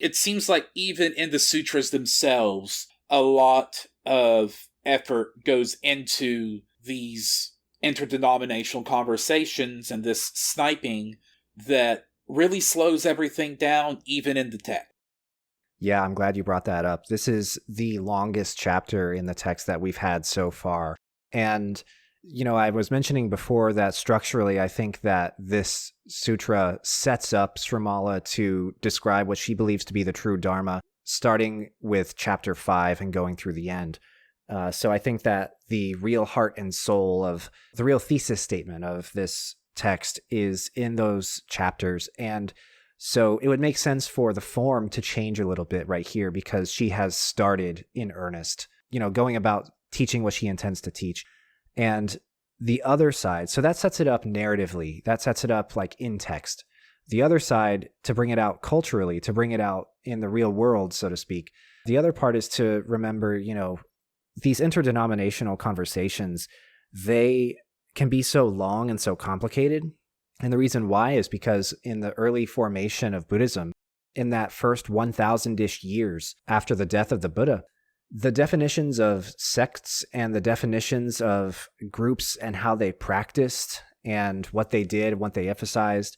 It seems like even in the sutras themselves, a lot of effort goes into these interdenominational conversations and this sniping that really slows everything down, even in the text. Yeah, I'm glad you brought that up. This is the longest chapter in the text that we've had so far. And, I was mentioning before that structurally, I think that this sutra sets up Śrīmālā to describe what she believes to be the true Dharma, starting with chapter 5 and going through the end. So I think that the real heart and soul of the real thesis statement of this text is in those chapters. And so it would make sense for the form to change a little bit right here, because she has started in earnest, going about teaching what she intends to teach. And the other side, so that sets it up narratively, that sets it up like in text. The other side, to bring it out culturally, to bring it out in the real world, so to speak. The other part is to remember, these interdenominational conversations, they can be so long and so complicated. And the reason why is because in the early formation of Buddhism, in that first 1,000-ish years after the death of the Buddha, the definitions of sects and the definitions of groups and how they practiced and what they did, what they emphasized,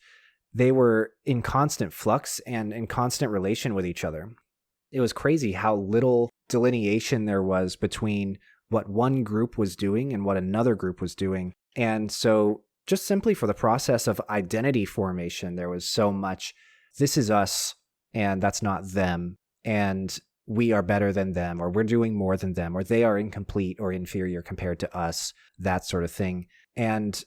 they were in constant flux and in constant relation with each other. It was crazy how little delineation there was between what one group was doing and what another group was doing. And so just simply for the process of identity formation, there was so much, this is us and that's not them, and we are better than them, or we're doing more than them, or they are incomplete or inferior compared to us, that sort of thing. And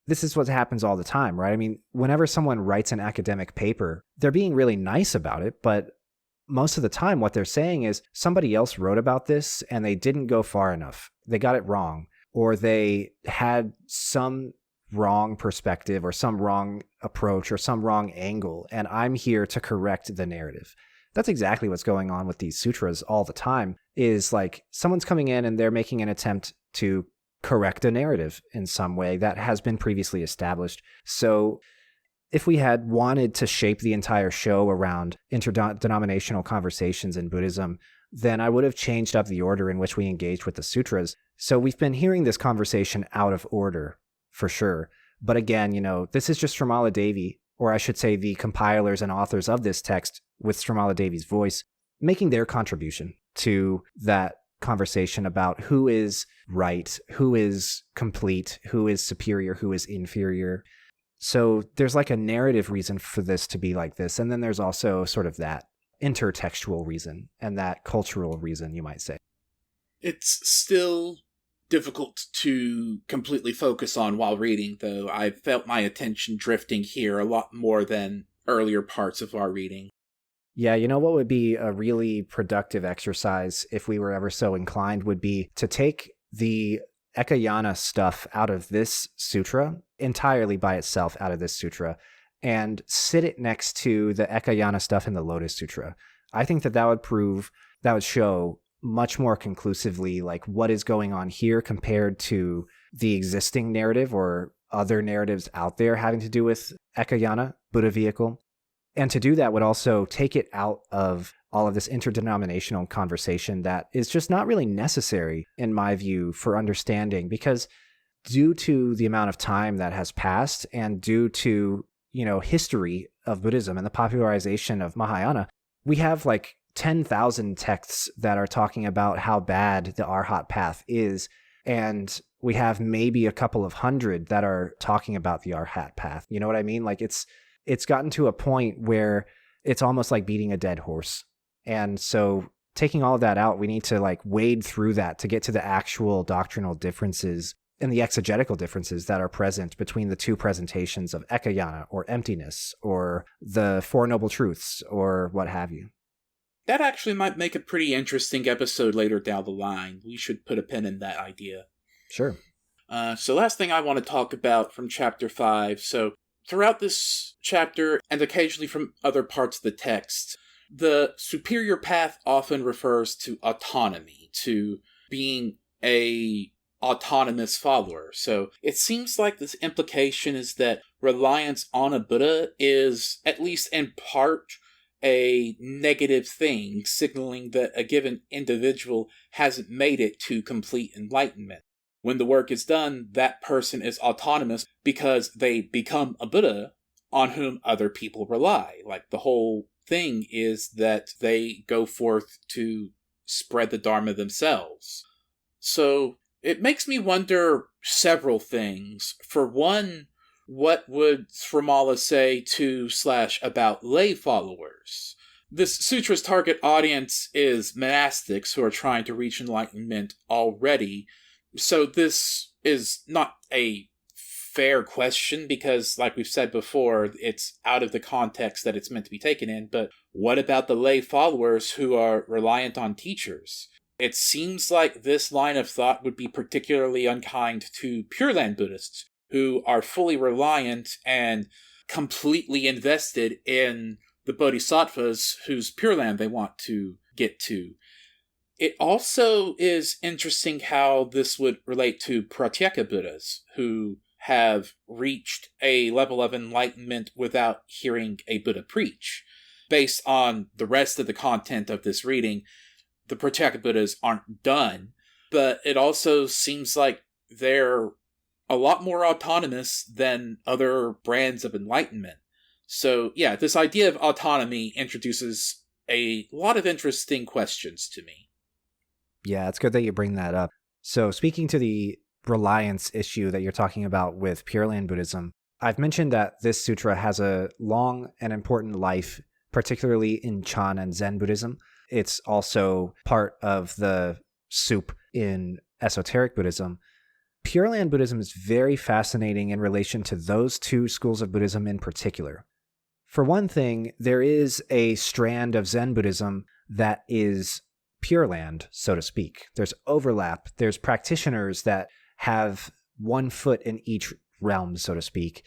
this is what happens all the time, right? I mean, whenever someone writes an academic paper, they're being really nice about it, but most of the time what they're saying is somebody else wrote about this and they didn't go far enough. They got it wrong, or they had some wrong perspective or some wrong approach or some wrong angle, and I'm here to correct the narrative. That's exactly what's going on with these sutras all the time, is like someone's coming in and they're making an attempt to correct a narrative in some way that has been previously established. So if we had wanted to shape the entire show around interdenominational conversations in Buddhism, then I would have changed up the order in which we engaged with the sutras. So we've been hearing this conversation out of order, for sure. But again, this is just Śrīmālādevī, or I should say the compilers and authors of this text with Śrīmālādevī's voice, making their contribution to that conversation about who is right, who is complete, who is superior, who is inferior. So there's like a narrative reason for this to be like this. And then there's also sort of that intertextual reason and that cultural reason, you might say. It's still difficult to completely focus on while reading, though. I felt my attention drifting here a lot more than earlier parts of our reading. Yeah, what would be a really productive exercise if we were ever so inclined would be to take the Ekayana stuff out of this sutra, entirely by itself out of this sutra, and sit it next to the Ekayana stuff in the Lotus Sutra. I think that would show much more conclusively like what is going on here compared to the existing narrative or other narratives out there having to do with Ekayana, Buddha vehicle. And to do that would also take it out of all of this interdenominational conversation that is just not really necessary, in my view, for understanding, because due to the amount of time that has passed and due to, history of Buddhism and the popularization of Mahayana, we have like 10,000 texts that are talking about how bad the Arhat path is. And we have maybe a couple of hundred that are talking about the Arhat path. You know what I mean? Like it's gotten to a point where it's almost like beating a dead horse. And so taking all of that out, we need to like wade through that to get to the actual doctrinal differences and the exegetical differences that are present between the two presentations of Ekayana or emptiness or the Four Noble Truths or what have you. That actually might make a pretty interesting episode later down the line. We should put a pin in that idea. Sure. So last thing I want to talk about from Chapter 5. So throughout this chapter, and occasionally from other parts of the text, the superior path often refers to autonomy, to being a autonomous follower. So it seems like this implication is that reliance on a Buddha is, at least in part, a negative thing, signaling that a given individual hasn't made it to complete enlightenment. When the work is done, that person is autonomous because they become a Buddha on whom other people rely. Like, the whole thing is that they go forth to spread the Dharma themselves. So it makes me wonder several things. For one, what would Śrīmālā say to/about lay followers? This sutra's target audience is monastics who are trying to reach enlightenment already. So this is not a fair question because, like we've said before, it's out of the context that it's meant to be taken in. But what about the lay followers who are reliant on teachers? It seems like this line of thought would be particularly unkind to Pure Land Buddhists, who are fully reliant and completely invested in the bodhisattvas whose Pure Land they want to get to. It also is interesting how this would relate to Pratyeka Buddhas, who have reached a level of enlightenment without hearing a Buddha preach. Based on the rest of the content of this reading, the Pratyeka Buddhas aren't done, but it also seems like they're a lot more autonomous than other brands of enlightenment. So yeah, this idea of autonomy introduces a lot of interesting questions to me. Yeah, it's good that you bring that up. So speaking to the reliance issue that you're talking about with Pure Land Buddhism, I've mentioned that this sutra has a long and important life, particularly in Chan and Zen Buddhism. It's also part of the soup in esoteric Buddhism. Pure Land Buddhism is very fascinating in relation to those two schools of Buddhism in particular. For one thing, there is a strand of Zen Buddhism that is Pure Land, so to speak. There's overlap. There's practitioners that have one foot in each realm, so to speak,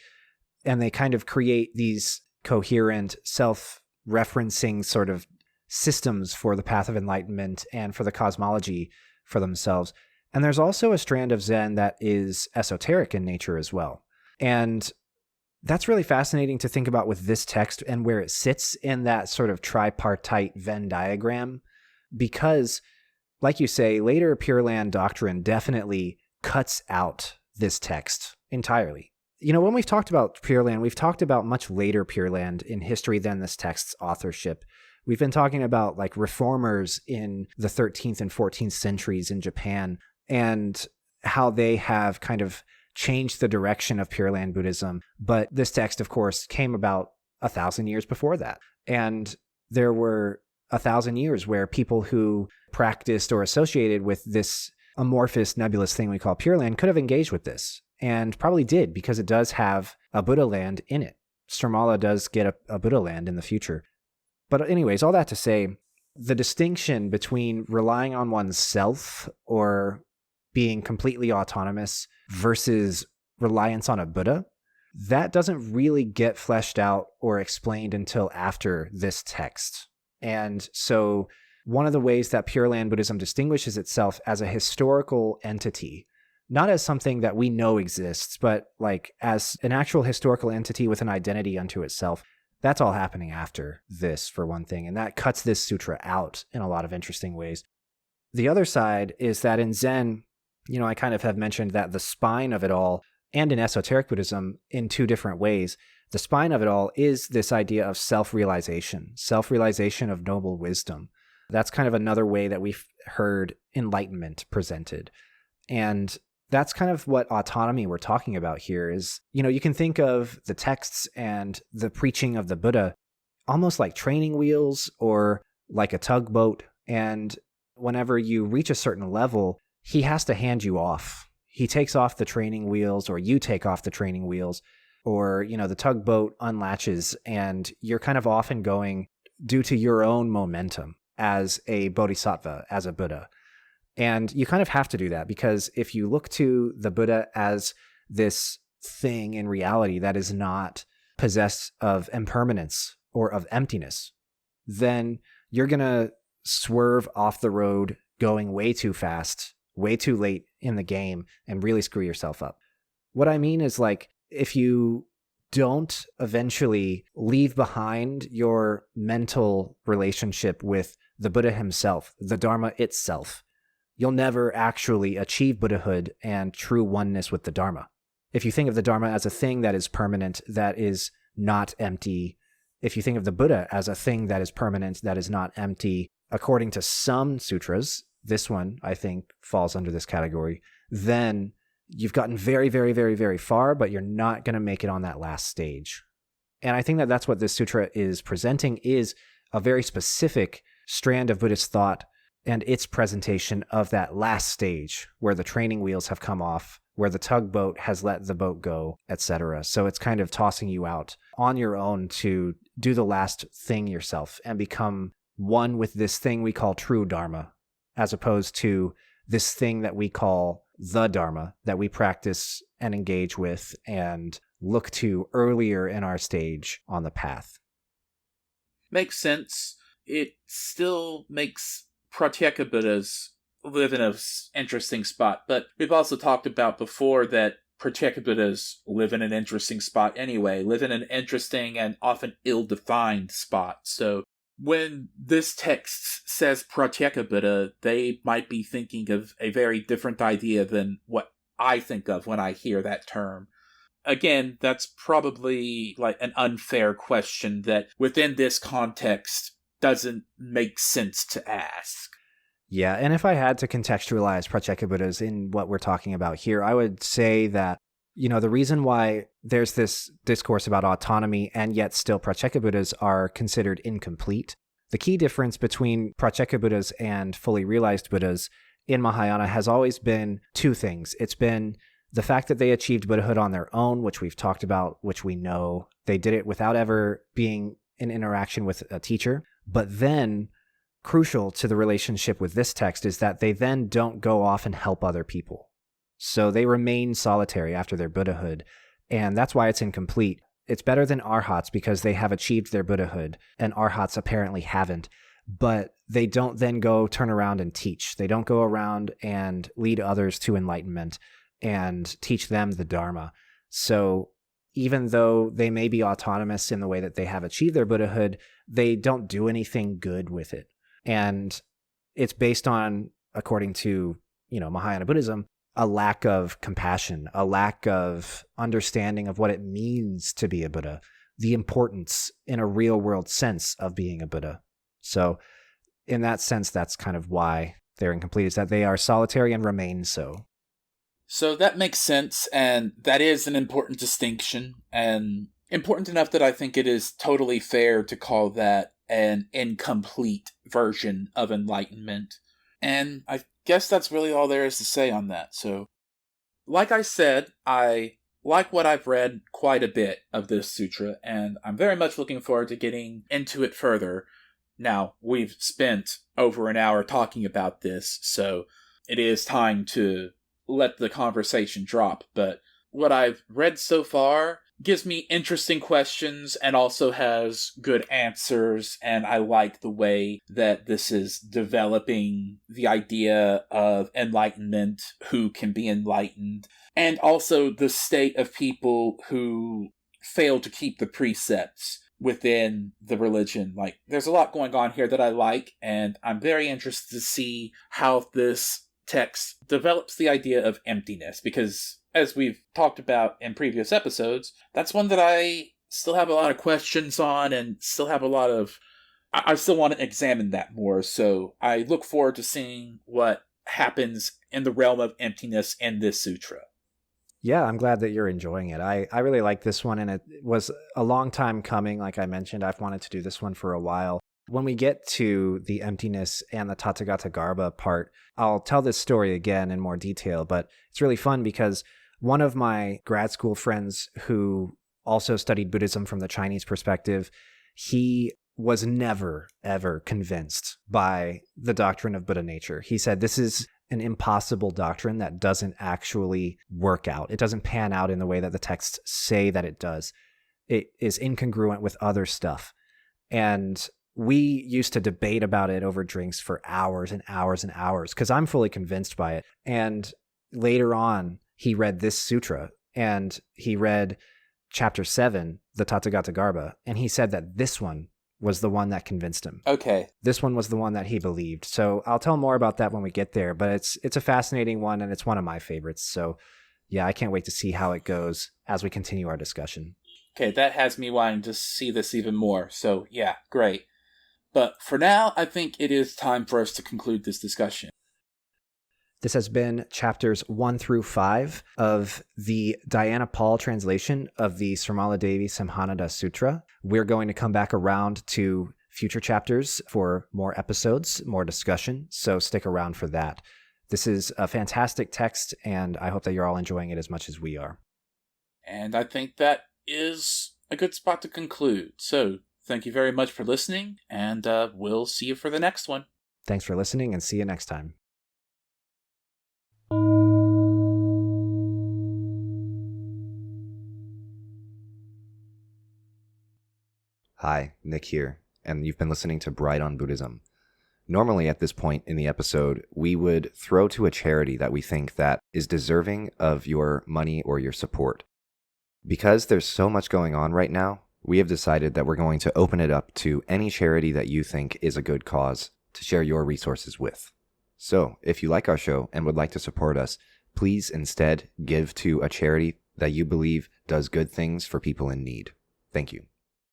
and they kind of create these coherent, self-referencing sort of systems for the path of enlightenment and for the cosmology for themselves. And there's also a strand of Zen that is esoteric in nature as well. And that's really fascinating to think about with this text and where it sits in that sort of tripartite Venn diagram, because, like you say, later Pure Land doctrine definitely cuts out this text entirely. You know, when we've talked about Pure Land, we've talked about much later Pure Land in history than this text's authorship. We've been talking about like reformers in the 13th and 14th centuries in Japan and how they have kind of changed the direction of Pure Land Buddhism. But this text, of course, came about 1,000 years before that. And there were 1,000 years where people who practiced or associated with this amorphous, nebulous thing we call Pure Land could have engaged with this, and probably did, because it does have a Buddha land in it. Śrīmālā does get a Buddha land in the future. But anyways, all that to say, the distinction between relying on oneself or being completely autonomous versus reliance on a Buddha, that doesn't really get fleshed out or explained until after this text. And so one of the ways that Pure Land Buddhism distinguishes itself as a historical entity, not as something that we know exists, but like as an actual historical entity with an identity unto itself, that's all happening after this, for one thing. And that cuts this sutra out in a lot of interesting ways. The other side is that in Zen, I kind of have mentioned that the spine of it all, and in esoteric Buddhism in two different ways, the spine of it all is this idea of self-realization of noble wisdom. That's kind of another way that we've heard enlightenment presented. And that's kind of what autonomy we're talking about here is, you can think of the texts and the preaching of the Buddha almost like training wheels or like a tugboat. And whenever you reach a certain level, he has to hand you off. He takes off the training wheels, or you take off the training wheels, or, the tugboat unlatches and you're kind of off and going due to your own momentum as a bodhisattva, as a Buddha. And you kind of have to do that because if you look to the Buddha as this thing in reality that is not possessed of impermanence or of emptiness, then you're going to swerve off the road going way too fast, way too late in the game, and really screw yourself up. What I mean is, like, if you don't eventually leave behind your mental relationship with the Buddha himself, the Dharma itself, you'll never actually achieve Buddhahood and true oneness with the Dharma. If you think of the Dharma as a thing that is permanent, that is not empty, if you think of the Buddha as a thing that is permanent, that is not empty, according to some sutras, this one, I think, falls under this category, then you've gotten very, very, very, very far, but you're not going to make it on that last stage. And I think that that's what this sutra is presenting, is a very specific strand of Buddhist thought and its presentation of that last stage where the training wheels have come off, where the tugboat has let the boat go, etc. So it's kind of tossing you out on your own to do the last thing yourself and become one with this thing we call true Dharma, as opposed to this thing that we call the Dharma that we practice and engage with and look to earlier in our stage on the path. Makes sense. It still makes Pratyeka Buddhas live in an interesting spot, but we've also talked about before that Pratyeka Buddhas live in an interesting spot anyway, live in an interesting and often ill-defined spot. So when this text says Pratyeka Buddha, they might be thinking of a very different idea than what I think of when I hear that term. Again, that's probably like an unfair question that within this context doesn't make sense to ask. Yeah, and if I had to contextualize Pratyeka Buddhas in what we're talking about here, I would say that, the reason why there's this discourse about autonomy and yet still Pratyeka Buddhas are considered incomplete. The key difference between Pratyeka Buddhas and fully realized Buddhas in Mahayana has always been two things. It's been the fact that they achieved Buddhahood on their own, which we've talked about, which we know. They did it without ever being in interaction with a teacher. But then, crucial to the relationship with this text is that they then don't go off and help other people. So they remain solitary after their Buddhahood, and that's why it's incomplete. It's better than Arhats because they have achieved their Buddhahood, and Arhats apparently haven't. But they don't then go turn around and teach. They don't go around and lead others to enlightenment and teach them the Dharma. So even though they may be autonomous in the way that they have achieved their Buddhahood, they don't do anything good with it. And it's based on, according to, Mahayana Buddhism, a lack of compassion, a lack of understanding of what it means to be a Buddha, the importance in a real world sense of being a Buddha. So in that sense, that's kind of why they're incomplete, is that they are solitary and remain so. So that makes sense, and that is an important distinction, and important enough that I think it is totally fair to call that an incomplete version of enlightenment. And I guess that's really all there is to say on that. So, like I said, I like what I've read quite a bit of this sutra, and I'm very much looking forward to getting into it further. Now, we've spent over an hour talking about this, so it is time to let the conversation drop, but what I've read so far gives me interesting questions and also has good answers, and I like the way that this is developing the idea of enlightenment, who can be enlightened, and also the state of people who fail to keep the precepts within the religion. Like, there's a lot going on here that I like, and I'm very interested to see how this text develops the idea of emptiness, because as we've talked about in previous episodes, that's one that I still have a lot of questions on and still have a lot of... I still want to examine that more, so I look forward to seeing what happens in the realm of emptiness in this sutra. Yeah, I'm glad that you're enjoying it. I really like this one, and it was a long time coming. Like I mentioned, I've wanted to do this one for a while. When we get to the emptiness and the Tathagatagarbha part, I'll tell this story again in more detail, but it's really fun because one of my grad school friends who also studied Buddhism from the Chinese perspective, he was never, ever convinced by the doctrine of Buddha nature. He said, this is an impossible doctrine that doesn't actually work out. It doesn't pan out in the way that the texts say that it does. It is incongruent with other stuff. And we used to debate about it over drinks for hours and hours and hours because I'm fully convinced by it. And later on, he read this sutra, and he read chapter 7, the Tathagatagarbha, and he said that this one was the one that convinced him. Okay. This one was the one that he believed. So I'll tell more about that when we get there, but it's a fascinating one, and it's one of my favorites. So yeah, I can't wait to see how it goes as we continue our discussion. Okay, that has me wanting to see this even more. So yeah, great. But for now, I think it is time for us to conclude this discussion. This has been chapters 1 through 5 of the Diana Paul translation of the Śrīmālādevī Siṃhanāda Sūtra. We're going to come back around to future chapters for more episodes, more discussion, so stick around for that. This is a fantastic text, and I hope that you're all enjoying it as much as we are. And I think that is a good spot to conclude. So thank you very much for listening, and we'll see you for the next one. Thanks for listening, and see you next time. Hi, Nick here, and you've been listening to Bright on Buddhism. Normally at this point in the episode, we would throw to a charity that we think that is deserving of your money or your support. Because there's so much going on right now, we have decided that we're going to open it up to any charity that you think is a good cause to share your resources with. So, if you like our show and would like to support us, please instead give to a charity that you believe does good things for people in need. Thank you.